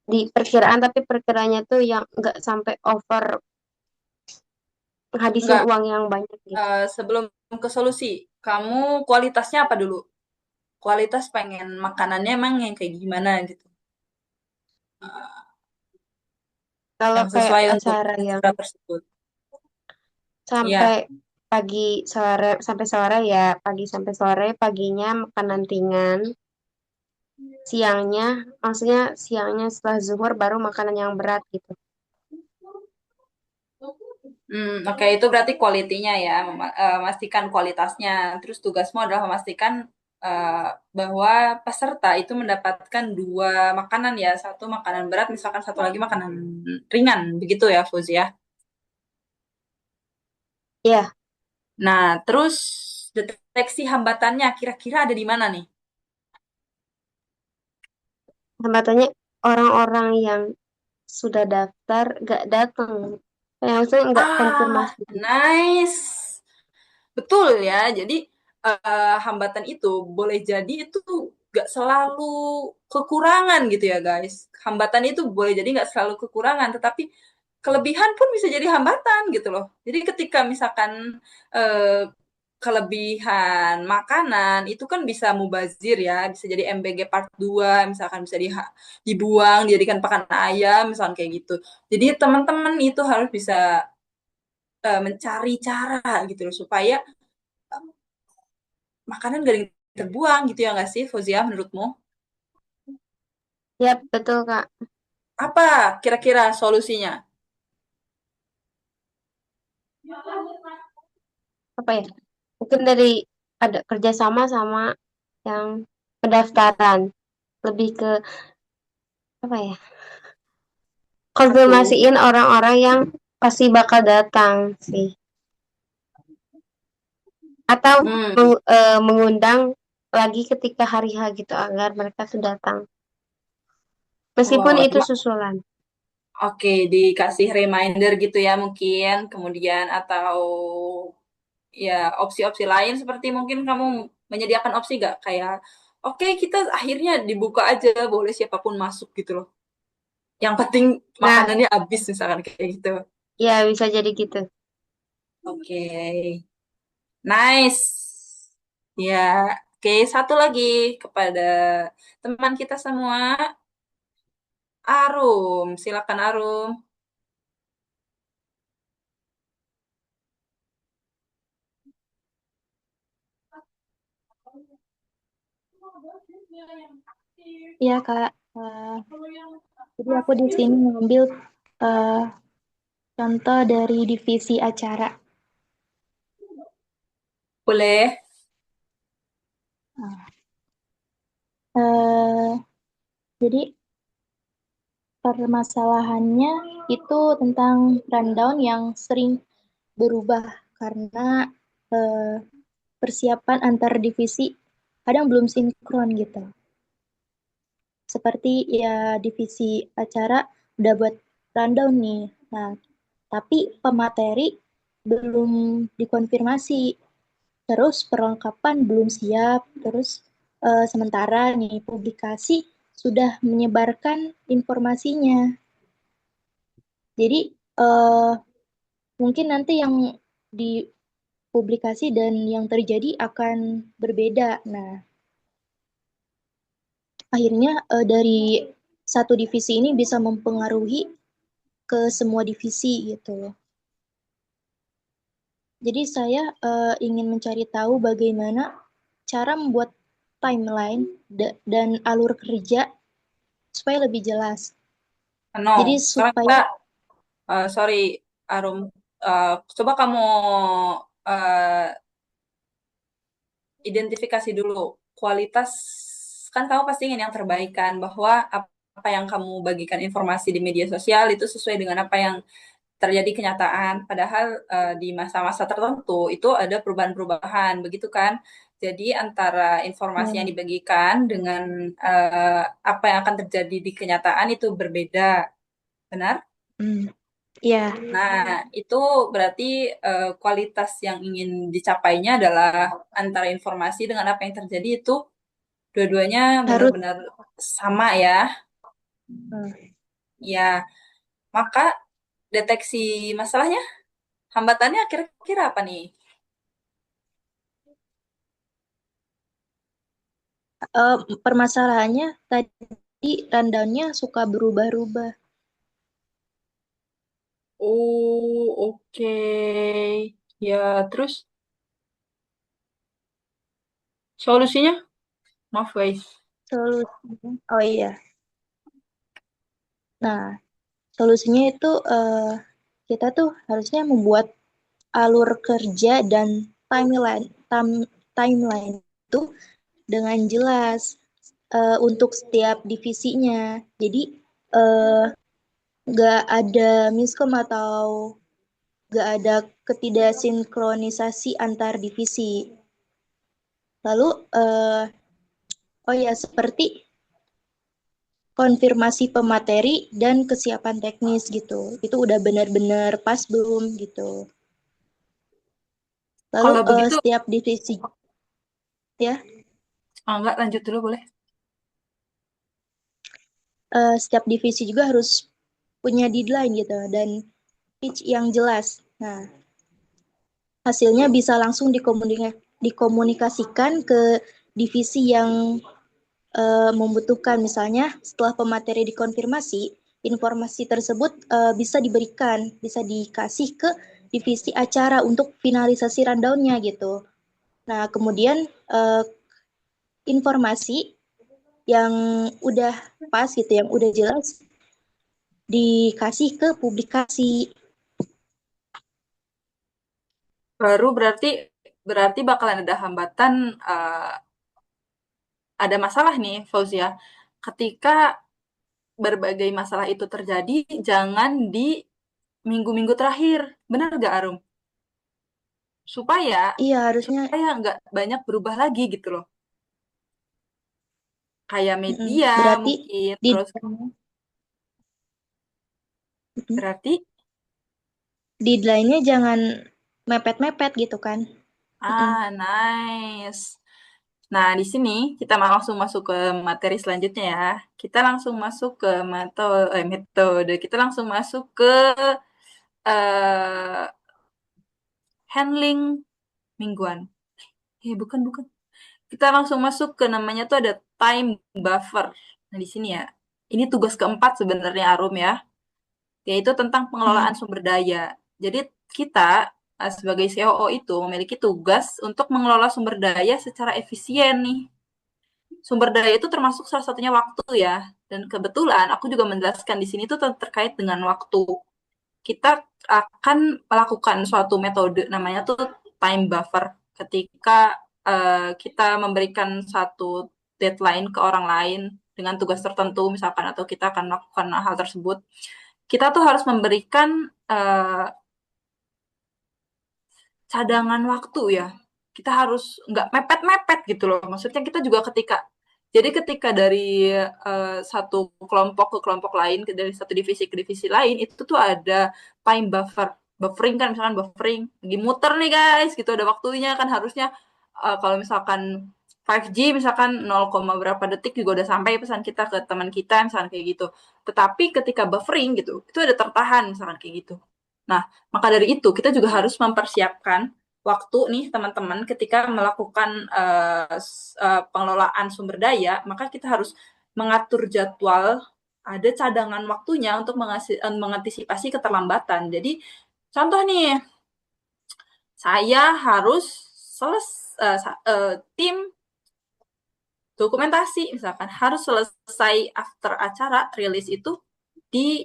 di perkiraan, tapi perkiraannya tuh yang nggak sampai over ngabisin Enggak, uang yang banyak gitu. sebelum ke solusi, kamu kualitasnya apa dulu? Kualitas pengen makanannya emang yang kayak gimana gitu? Kalau Yang kayak sesuai untuk acara yang acara tersebut. sampai Iya. pagi sore ya, pagi sampai sore, paginya makanan ringan, siangnya maksudnya siangnya setelah zuhur baru makanan yang berat gitu. Oke, itu berarti kualitinya ya, memastikan kualitasnya. Terus tugasmu adalah memastikan eh, bahwa peserta itu mendapatkan dua makanan ya, satu makanan berat, misalkan satu lagi makanan ringan, begitu ya, Fuz ya. Ya, Nah, terus deteksi hambatannya kira-kira ada di mana nih? hambatannya orang-orang yang sudah daftar gak datang. Yang maksudnya nggak Ah, konfirmasi. nice. Betul ya. Jadi hambatan itu boleh jadi itu nggak selalu kekurangan gitu ya guys. Hambatan itu boleh jadi nggak selalu kekurangan, tetapi kelebihan pun bisa jadi hambatan gitu loh. Jadi ketika misalkan eh, kelebihan makanan itu kan bisa mubazir ya, bisa jadi MBG part 2, misalkan bisa dibuang, dijadikan pakan ayam, misalkan kayak gitu. Jadi teman-teman itu harus bisa mencari cara gitu loh supaya makanan gak ada yang terbuang gitu ya nggak sih, Fauzia, menurutmu? Ya, betul Kak. Apa kira-kira solusinya? Apa ya? Mungkin dari ada kerjasama sama yang pendaftaran. Lebih ke apa ya? Apa tuh? Konfirmasiin orang-orang yang pasti bakal datang sih. Atau Hmm, mengundang lagi ketika hari H gitu agar mereka tuh datang. Meskipun wow, itu susulan. oke, dikasih reminder gitu ya mungkin, kemudian atau ya opsi-opsi lain seperti mungkin kamu menyediakan opsi nggak kayak, oke kita akhirnya dibuka aja, boleh siapapun masuk gitu loh. Yang penting Nah, makanannya habis misalkan kayak gitu. ya bisa jadi gitu. Oke, nice. Ya, oke, satu lagi kepada teman kita semua, Arum. Silakan Arum. Ya Kak, jadi aku di sini mengambil eh, contoh dari divisi acara. Boleh? Nah, eh, jadi permasalahannya itu tentang rundown yang sering berubah karena eh, persiapan antar divisi kadang belum sinkron gitu. Seperti ya divisi acara udah buat rundown nih. Nah, tapi pemateri belum dikonfirmasi. Terus perlengkapan belum siap. Terus sementara nih publikasi sudah menyebarkan informasinya. Jadi eh, mungkin nanti yang dipublikasi dan yang terjadi akan berbeda. Nah, akhirnya dari satu divisi ini bisa mempengaruhi ke semua divisi gitu loh. Jadi saya ingin mencari tahu bagaimana cara membuat timeline dan alur kerja supaya lebih jelas. No. Jadi Sekarang kita, supaya sorry Arum, coba kamu eh, identifikasi dulu kualitas, kan kamu pasti ingin yang terbaik kan, bahwa apa yang kamu bagikan informasi di media sosial itu sesuai dengan apa yang terjadi kenyataan. Padahal di masa-masa tertentu itu ada perubahan-perubahan, begitu kan? Jadi antara informasi yang Ya. dibagikan dengan apa yang akan terjadi di kenyataan itu berbeda, benar? Hmm. Ya. Nah, itu berarti kualitas yang ingin dicapainya adalah antara informasi dengan apa yang terjadi itu dua-duanya Harus. benar-benar sama ya. Ya, maka deteksi masalahnya, hambatannya kira-kira apa nih? Permasalahannya tadi rundown-nya suka berubah-ubah. Oh, oke. Ya, terus solusinya? Maaf, guys. Solusinya, oh iya. Nah, solusinya itu kita tuh harusnya membuat alur kerja dan timeline itu dengan jelas untuk setiap divisinya. Jadi eh, nggak ada miskom atau nggak ada ketidaksinkronisasi antar divisi. Lalu, oh ya, seperti konfirmasi pemateri dan kesiapan teknis gitu. Itu udah benar-benar pas belum gitu. Lalu Kalau begitu, setiap divisi ya, enggak lanjut dulu boleh. setiap divisi juga harus punya deadline gitu dan pitch yang jelas. Nah, hasilnya bisa langsung dikomunikasikan ke divisi yang membutuhkan. Misalnya setelah pemateri dikonfirmasi, informasi tersebut bisa bisa dikasih ke divisi acara untuk finalisasi rundown-nya gitu. Nah, kemudian informasi yang udah pas gitu, yang udah jelas dikasih ke publikasi. Baru berarti berarti bakalan ada hambatan, ada masalah nih, Fauzia. Ketika berbagai masalah itu terjadi, jangan di minggu-minggu terakhir. Benar nggak, Arum? Supaya Iya, harusnya supaya nggak banyak berubah lagi gitu loh. Kayak media berarti mungkin, di terus berarti deadline-nya jangan mepet-mepet gitu kan. nice. Nah, di sini kita langsung masuk ke materi selanjutnya ya. Kita langsung masuk ke metode. Kita langsung masuk ke eh handling mingguan. Bukan, bukan. Kita langsung masuk ke namanya tuh ada time buffer. Nah, di sini ya. Ini tugas keempat sebenarnya Arum ya, yaitu tentang Hmm. pengelolaan sumber daya. Jadi kita sebagai COO itu memiliki tugas untuk mengelola sumber daya secara efisien nih. Sumber daya itu termasuk salah satunya waktu ya. Dan kebetulan aku juga menjelaskan di sini tuh terkait dengan waktu. Kita akan melakukan suatu metode namanya tuh time buffer. Ketika kita memberikan satu deadline ke orang lain dengan tugas tertentu misalkan, atau kita akan melakukan hal tersebut, kita tuh harus memberikan cadangan waktu ya. Kita harus nggak mepet-mepet gitu loh. Maksudnya kita juga ketika dari satu kelompok ke kelompok lain, dari satu divisi ke divisi lain, itu tuh ada time buffer. Buffering kan, misalkan buffering, lagi muter nih guys, gitu ada waktunya kan, harusnya kalau misalkan 5G misalkan 0, berapa detik juga udah sampai pesan kita ke teman kita misalkan kayak gitu. Tetapi ketika buffering gitu, itu ada tertahan misalkan kayak gitu. Nah, maka dari itu kita juga harus mempersiapkan waktu nih teman-teman ketika melakukan pengelolaan sumber daya, maka kita harus mengatur jadwal, ada cadangan waktunya untuk mengantisipasi keterlambatan. Jadi contoh nih, saya harus tim dokumentasi misalkan harus selesai after acara rilis itu di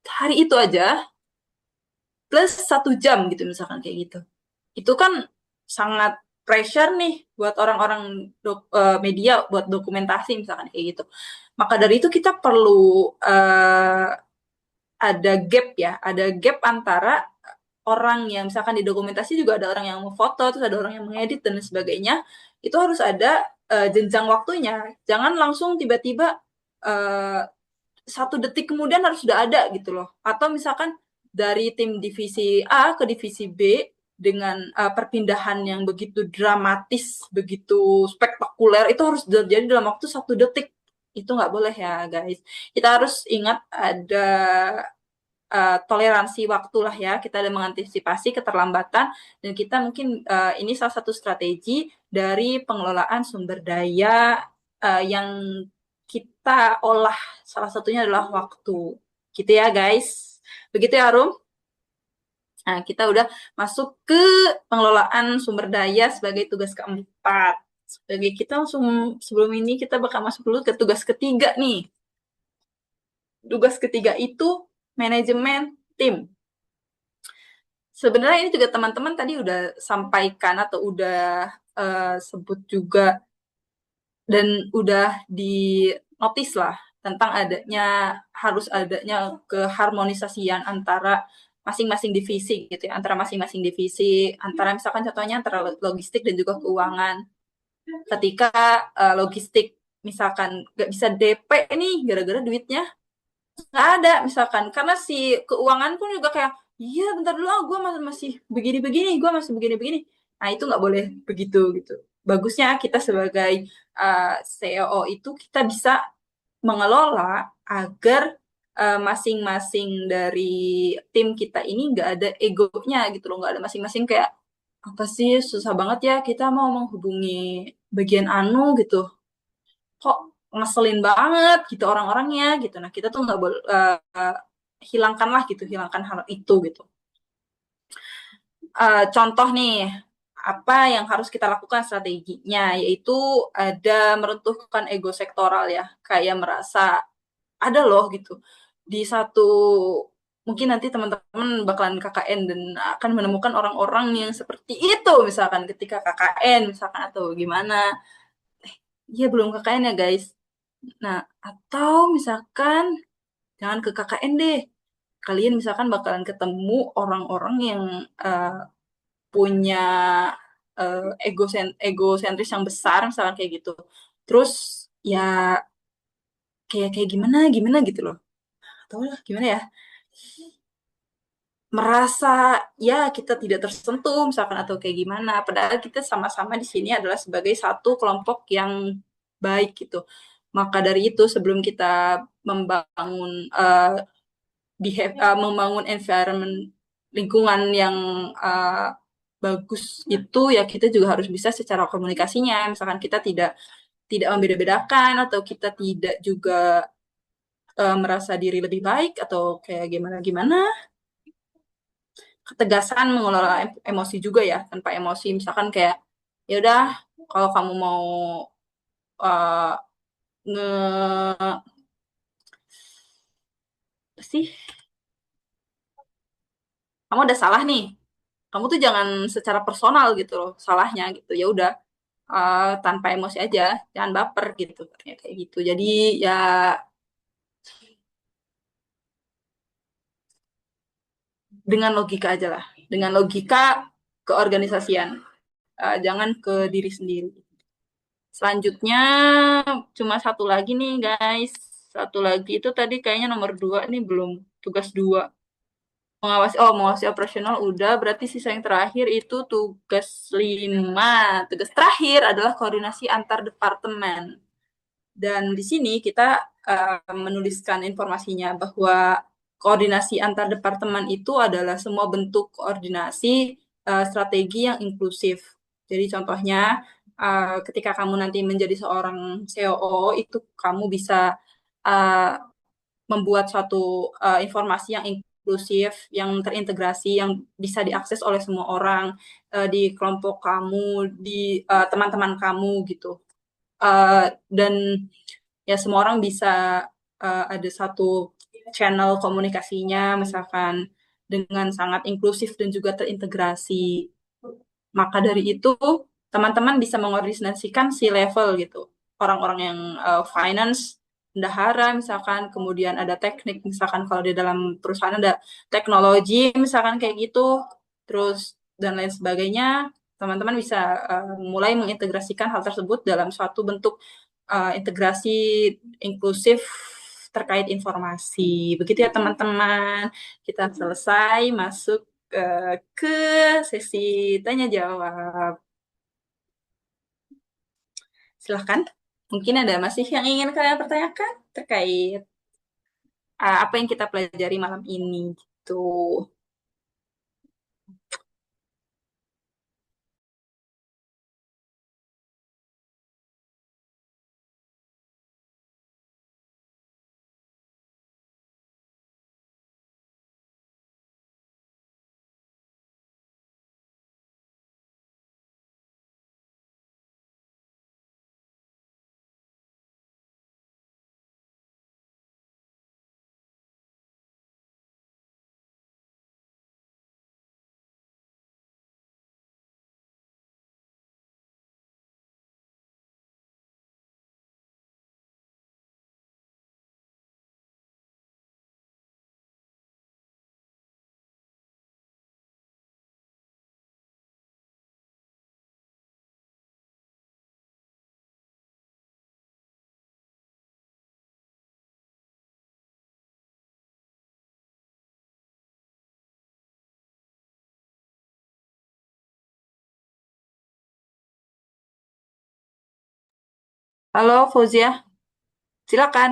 hari itu aja plus 1 jam gitu misalkan kayak gitu. Itu kan sangat pressure nih buat orang-orang media buat dokumentasi misalkan kayak gitu. Maka dari itu kita perlu ada gap ya, ada gap antara orang yang misalkan di dokumentasi juga ada orang yang memfoto, terus ada orang yang mengedit dan sebagainya. Itu harus ada jenjang waktunya. Jangan langsung tiba-tiba 1 detik kemudian harus sudah ada gitu loh. Atau misalkan dari tim divisi A ke divisi B dengan perpindahan yang begitu dramatis, begitu spektakuler, itu harus terjadi dalam waktu 1 detik. Itu nggak boleh ya guys. Kita harus ingat ada toleransi waktu lah ya, kita ada mengantisipasi keterlambatan, dan kita mungkin ini salah satu strategi dari pengelolaan sumber daya yang kita olah, salah satunya adalah waktu. Gitu ya guys. Begitu ya Rum? Nah, kita udah masuk ke pengelolaan sumber daya sebagai tugas keempat. Sebagai kita langsung sebelum ini kita bakal masuk dulu ke tugas ketiga nih. Tugas ketiga itu manajemen tim. Sebenarnya ini juga teman-teman tadi udah sampaikan atau udah sebut juga dan udah di notice lah tentang harus adanya keharmonisasian antara masing-masing divisi gitu ya, antara masing-masing divisi, antara misalkan contohnya antara logistik dan juga keuangan. Ketika logistik misalkan nggak bisa DP nih gara-gara duitnya nggak ada misalkan, karena si keuangan pun juga kayak iya bentar dulu gue masih begini-begini, gue masih begini-begini. Nah itu nggak boleh begitu gitu. Bagusnya kita sebagai CEO itu kita bisa mengelola agar masing-masing dari tim kita ini nggak ada egonya gitu loh, nggak ada masing-masing kayak apa sih susah banget ya kita mau menghubungi bagian anu gitu, kok ngeselin banget gitu orang-orangnya gitu. Nah kita tuh nggak boleh hilangkanlah gitu, hilangkan hal itu gitu. Contoh nih apa yang harus kita lakukan strateginya, yaitu ada meruntuhkan ego sektoral ya, kayak merasa ada loh gitu di satu, mungkin nanti teman-teman bakalan KKN dan akan menemukan orang-orang yang seperti itu misalkan ketika KKN misalkan atau gimana. Iya belum KKN ya guys. Nah, atau misalkan jangan ke KKN deh. Kalian misalkan bakalan ketemu orang-orang yang punya egosentris yang besar misalkan kayak gitu. Terus ya kayak gimana gimana gitu loh. Tahu lah gimana ya? Merasa ya kita tidak tersentuh misalkan atau kayak gimana. Padahal kita sama-sama di sini adalah sebagai satu kelompok yang baik gitu. Maka dari itu sebelum kita membangun membangun environment lingkungan yang bagus itu ya kita juga harus bisa secara komunikasinya. Misalkan kita tidak membeda-bedakan atau kita tidak juga merasa diri lebih baik atau kayak gimana-gimana. Ketegasan mengelola emosi juga ya, tanpa emosi misalkan kayak ya udah kalau kamu mau uh, nge sih kamu udah salah nih, kamu tuh jangan secara personal gitu loh salahnya gitu, ya udah tanpa emosi aja, jangan baper gitu kayak gitu. Jadi ya dengan logika aja lah, dengan logika keorganisasian, jangan ke diri sendiri. Selanjutnya cuma satu lagi nih guys, satu lagi itu tadi kayaknya nomor 2 nih belum, tugas 2 mengawasi operasional udah, berarti sisa yang terakhir itu tugas 5. Tugas terakhir adalah koordinasi antar departemen. Dan di sini kita menuliskan informasinya bahwa koordinasi antar departemen itu adalah semua bentuk koordinasi strategi yang inklusif. Jadi contohnya ketika kamu nanti menjadi seorang COO itu kamu bisa uh, membuat suatu informasi yang inklusif, yang terintegrasi, yang bisa diakses oleh semua orang di kelompok kamu, di teman-teman kamu gitu. Dan ya semua orang bisa ada satu channel komunikasinya misalkan dengan sangat inklusif dan juga terintegrasi. Maka dari itu, teman-teman bisa mengordinasikan si level gitu. Orang-orang yang finance, bendahara misalkan, kemudian ada teknik, misalkan kalau di dalam perusahaan ada teknologi, misalkan kayak gitu, terus dan lain sebagainya, teman-teman bisa mulai mengintegrasikan hal tersebut dalam suatu bentuk integrasi inklusif terkait informasi. Begitu ya teman-teman. Kita selesai masuk ke sesi tanya jawab. Silahkan. Mungkin ada masih yang ingin kalian pertanyakan terkait apa yang kita pelajari malam ini gitu. Halo Fauzia, silakan.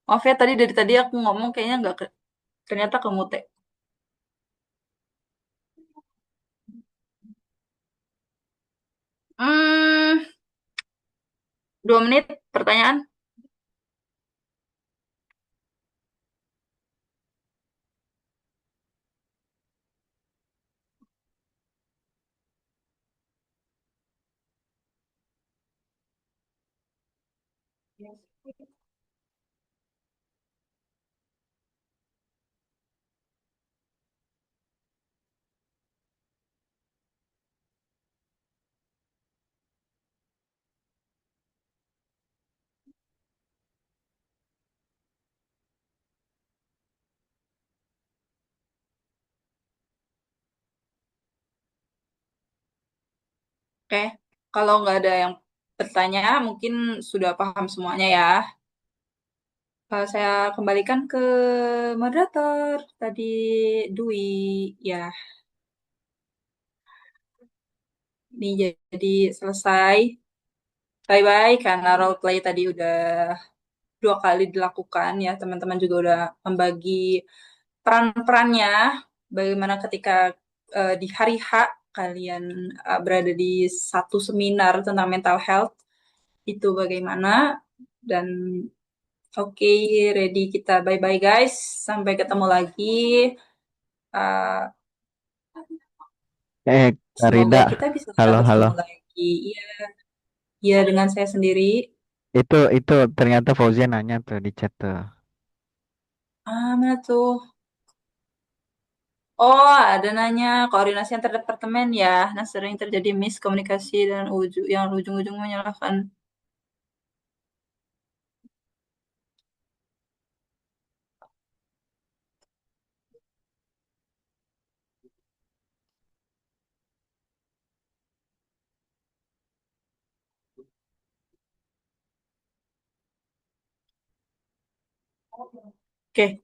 Maaf ya dari tadi aku ngomong kayaknya nggak ternyata kemute. Hmm, 2 menit pertanyaan. Oke, kalau nggak ada yang bertanya, mungkin sudah paham semuanya ya. Saya kembalikan ke moderator tadi Dwi. Ya, ini jadi selesai. Bye-bye karena role play tadi udah 2 kali dilakukan ya. Teman-teman juga udah membagi peran-perannya. Bagaimana ketika di hari H kalian berada di satu seminar tentang mental health itu bagaimana dan oke, ready kita bye-bye guys. Sampai ketemu lagi. Uh, Kak Semoga Rida, kita bisa halo halo. bertemu lagi. Iya, iya dengan saya sendiri. Itu ternyata Fauzia nanya tuh di chat tuh. Mana tuh? Oh, ada nanya koordinasi antar departemen ya. Nah, sering terjadi miskomunikasi dan yang ujung-ujung menyalahkan. Oke,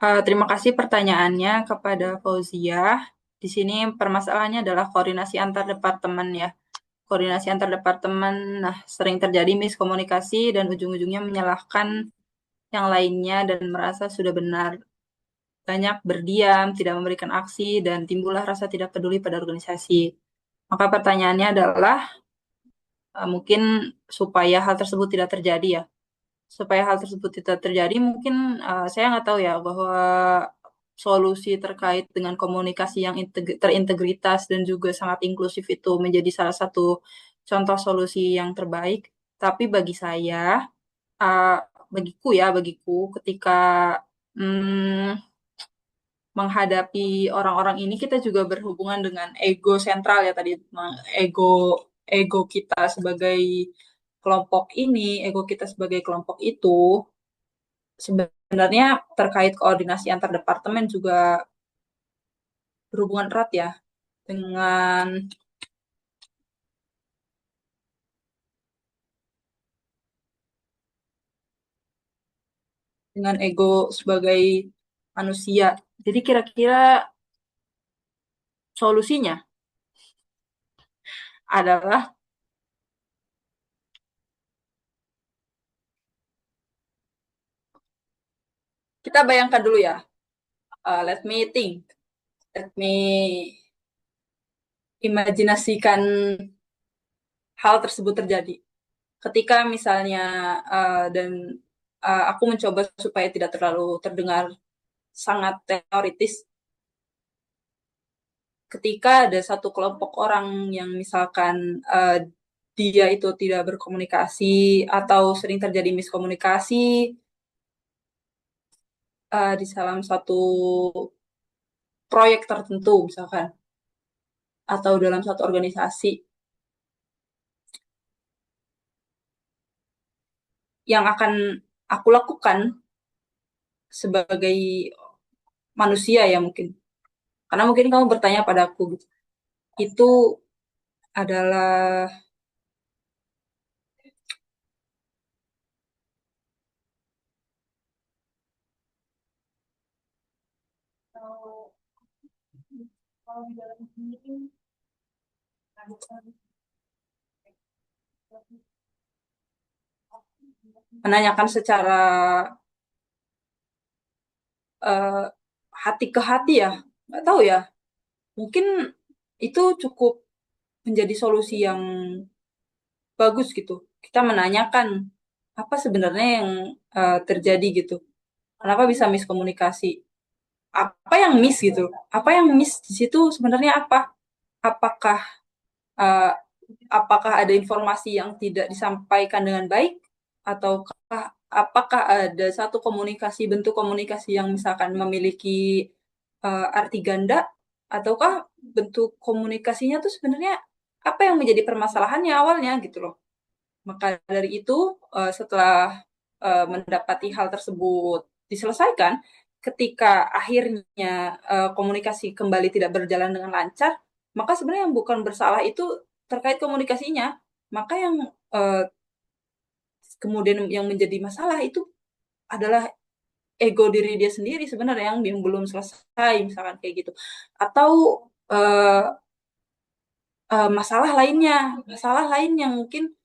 terima kasih pertanyaannya kepada Fauzia. Di sini permasalahannya adalah koordinasi antar departemen ya. Koordinasi antar departemen, nah sering terjadi miskomunikasi dan ujung-ujungnya menyalahkan yang lainnya dan merasa sudah benar. Banyak berdiam, tidak memberikan aksi, dan timbullah rasa tidak peduli pada organisasi. Maka pertanyaannya adalah, mungkin supaya hal tersebut tidak terjadi ya. Supaya hal tersebut tidak terjadi, mungkin saya nggak tahu ya bahwa solusi terkait dengan komunikasi yang terintegritas dan juga sangat inklusif itu menjadi salah satu contoh solusi yang terbaik. Tapi bagi saya, uh, bagiku ketika hmm, menghadapi orang-orang ini kita juga berhubungan dengan ego sentral ya tadi, ego ego kita sebagai kelompok ini, ego kita sebagai kelompok itu sebenarnya terkait koordinasi antar departemen juga berhubungan erat ya dengan ego sebagai manusia. Jadi kira-kira solusinya adalah kita bayangkan dulu ya. Let me think. Let me imajinasikan hal tersebut terjadi. Ketika misalnya aku mencoba supaya tidak terlalu terdengar sangat teoritis. Ketika ada satu kelompok orang yang misalkan dia itu tidak berkomunikasi atau sering terjadi miskomunikasi di dalam satu proyek tertentu misalkan atau dalam satu organisasi, yang akan aku lakukan sebagai manusia ya mungkin, karena mungkin kamu bertanya padaku gitu, itu adalah menanyakan secara hati ke hati ya, nggak tahu ya, mungkin itu cukup menjadi solusi yang bagus gitu. Kita menanyakan apa sebenarnya yang terjadi gitu, kenapa bisa miskomunikasi, apa yang miss gitu, apa yang miss di situ sebenarnya apa, apakah uh, apakah ada informasi yang tidak disampaikan dengan baik, ataukah apakah ada satu komunikasi, bentuk komunikasi yang misalkan memiliki arti ganda, ataukah bentuk komunikasinya tuh sebenarnya apa yang menjadi permasalahannya awalnya gitu loh. Maka dari itu setelah mendapati hal tersebut diselesaikan, ketika akhirnya komunikasi kembali tidak berjalan dengan lancar, maka sebenarnya yang bukan bersalah itu terkait komunikasinya. Maka yang kemudian yang menjadi masalah itu adalah ego diri dia sendiri sebenarnya yang belum selesai misalkan kayak gitu. Atau masalah lain yang mungkin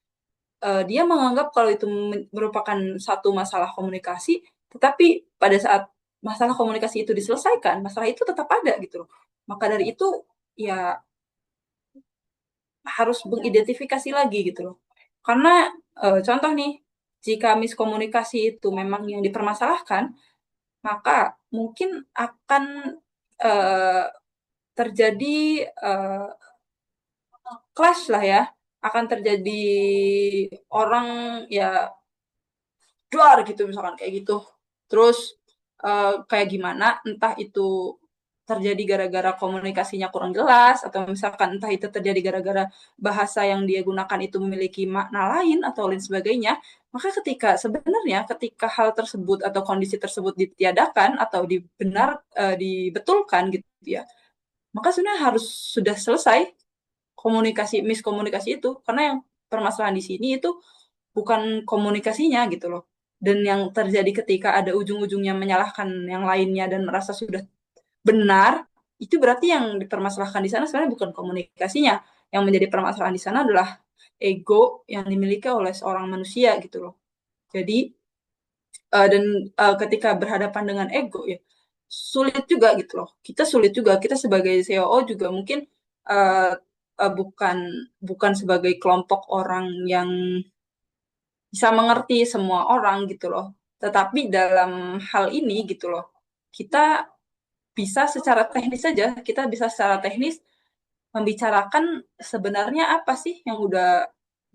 dia menganggap kalau itu merupakan satu masalah komunikasi, tetapi pada saat masalah komunikasi itu diselesaikan, masalah itu tetap ada gitu loh. Maka dari itu ya harus mengidentifikasi lagi gitu loh. Karena contoh nih, jika miskomunikasi itu memang yang dipermasalahkan, maka mungkin akan terjadi clash lah ya, akan terjadi orang ya duar gitu misalkan kayak gitu. Terus kayak gimana, entah itu terjadi gara-gara komunikasinya kurang jelas, atau misalkan entah itu terjadi gara-gara bahasa yang dia gunakan itu memiliki makna lain atau lain sebagainya, maka sebenarnya ketika hal tersebut atau kondisi tersebut ditiadakan atau dibetulkan gitu ya, maka sebenarnya harus sudah selesai miskomunikasi itu, karena yang permasalahan di sini itu bukan komunikasinya gitu loh. Dan yang terjadi ketika ada ujung-ujungnya menyalahkan yang lainnya dan merasa sudah benar, itu berarti yang dipermasalahkan di sana sebenarnya bukan komunikasinya. Yang menjadi permasalahan di sana adalah ego yang dimiliki oleh seorang manusia gitu loh. Jadi ketika berhadapan dengan ego ya sulit juga gitu loh. Sulit juga, kita sebagai COO juga mungkin uh, bukan sebagai kelompok orang yang bisa mengerti semua orang gitu loh. Tetapi dalam hal ini gitu loh, kita bisa secara teknis membicarakan sebenarnya apa sih yang udah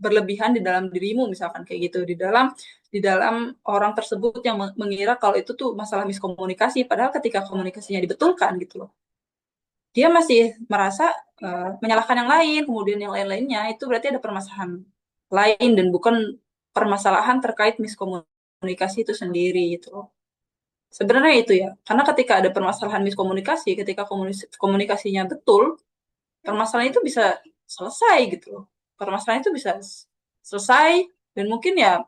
berlebihan di dalam dirimu, misalkan kayak gitu, di dalam orang tersebut yang mengira kalau itu tuh masalah miskomunikasi, padahal ketika komunikasinya dibetulkan gitu loh, dia masih merasa menyalahkan yang lain, kemudian yang lain-lainnya itu berarti ada permasalahan lain dan bukan permasalahan terkait miskomunikasi itu sendiri gitu loh. Sebenarnya itu ya, karena ketika ada permasalahan miskomunikasi, ketika komunikasinya betul, permasalahan itu bisa selesai gitu loh. Permasalahan itu bisa selesai dan mungkin ya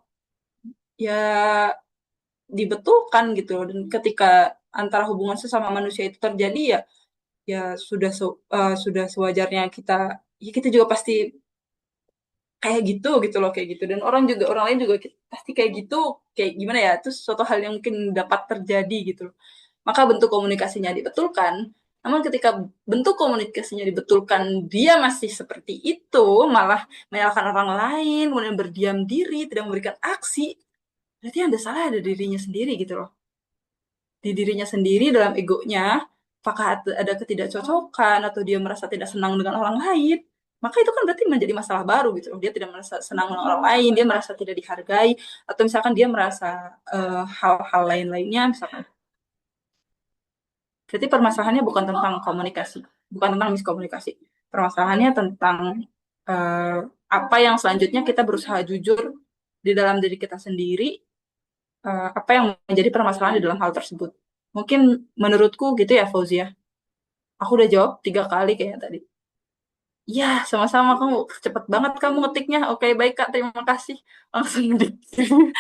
dibetulkan gitu loh. Dan ketika antara hubungan sesama manusia itu terjadi ya sudah sewajarnya kita juga pasti kayak gitu loh, kayak gitu. Dan orang lain juga pasti kayak gitu, kayak gimana ya, itu suatu hal yang mungkin dapat terjadi gitu loh. Maka bentuk komunikasinya dibetulkan. Namun ketika bentuk komunikasinya dibetulkan, dia masih seperti itu, malah menyalahkan orang lain, kemudian berdiam diri, tidak memberikan aksi, berarti yang ada salah ada dirinya sendiri gitu loh. Di dirinya sendiri dalam egonya, apakah ada ketidakcocokan atau dia merasa tidak senang dengan orang lain, maka itu kan berarti menjadi masalah baru gitu loh. Dia tidak merasa senang dengan orang lain, dia merasa tidak dihargai, atau misalkan dia merasa hal-hal lain-lainnya, misalkan. Jadi permasalahannya bukan tentang komunikasi, bukan tentang miskomunikasi. Permasalahannya tentang uh, apa yang selanjutnya kita berusaha jujur di dalam diri kita sendiri, apa yang menjadi permasalahan di dalam hal tersebut. Mungkin menurutku gitu ya, Fauzia. Aku udah jawab 3 kali kayaknya tadi. Iya, sama-sama, kamu cepet banget kamu ngetiknya. Oke, baik Kak, terima kasih. Langsung dikirim.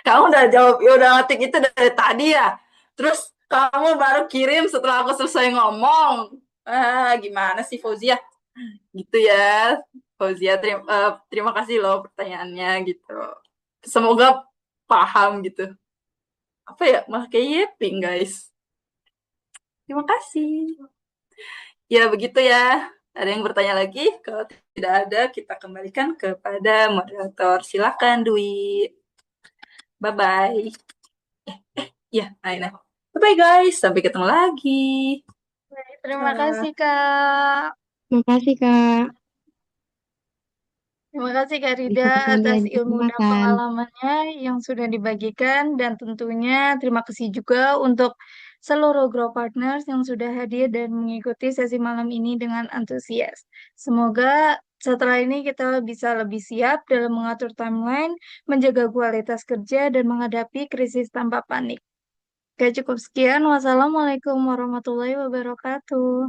Kamu udah jawab, ya udah ngetik itu dari tadi ya. Terus kamu baru kirim setelah aku selesai ngomong. Gimana sih Fauzia? Gitu ya. Fauzia, terima kasih loh pertanyaannya gitu. Semoga paham gitu. Apa ya? Malah kayak yeping, guys. Terima kasih. Ya, begitu ya. Ada yang bertanya lagi? Kalau tidak ada, kita kembalikan kepada moderator. Silakan, Dwi. Bye-bye. Ya, Aina. Bye-bye, guys. Sampai ketemu lagi. Terima kasih, Kak. Terima kasih, Kak. Terima kasih Kak Rida Bisa ketemu atas di ilmu dan kesempatan. pengalamannya yang sudah dibagikan dan tentunya terima kasih juga untuk seluruh Grow Partners yang sudah hadir dan mengikuti sesi malam ini dengan antusias. Semoga setelah ini kita bisa lebih siap dalam mengatur timeline, menjaga kualitas kerja, dan menghadapi krisis tanpa panik. Oke, cukup sekian. Wassalamualaikum warahmatullahi wabarakatuh.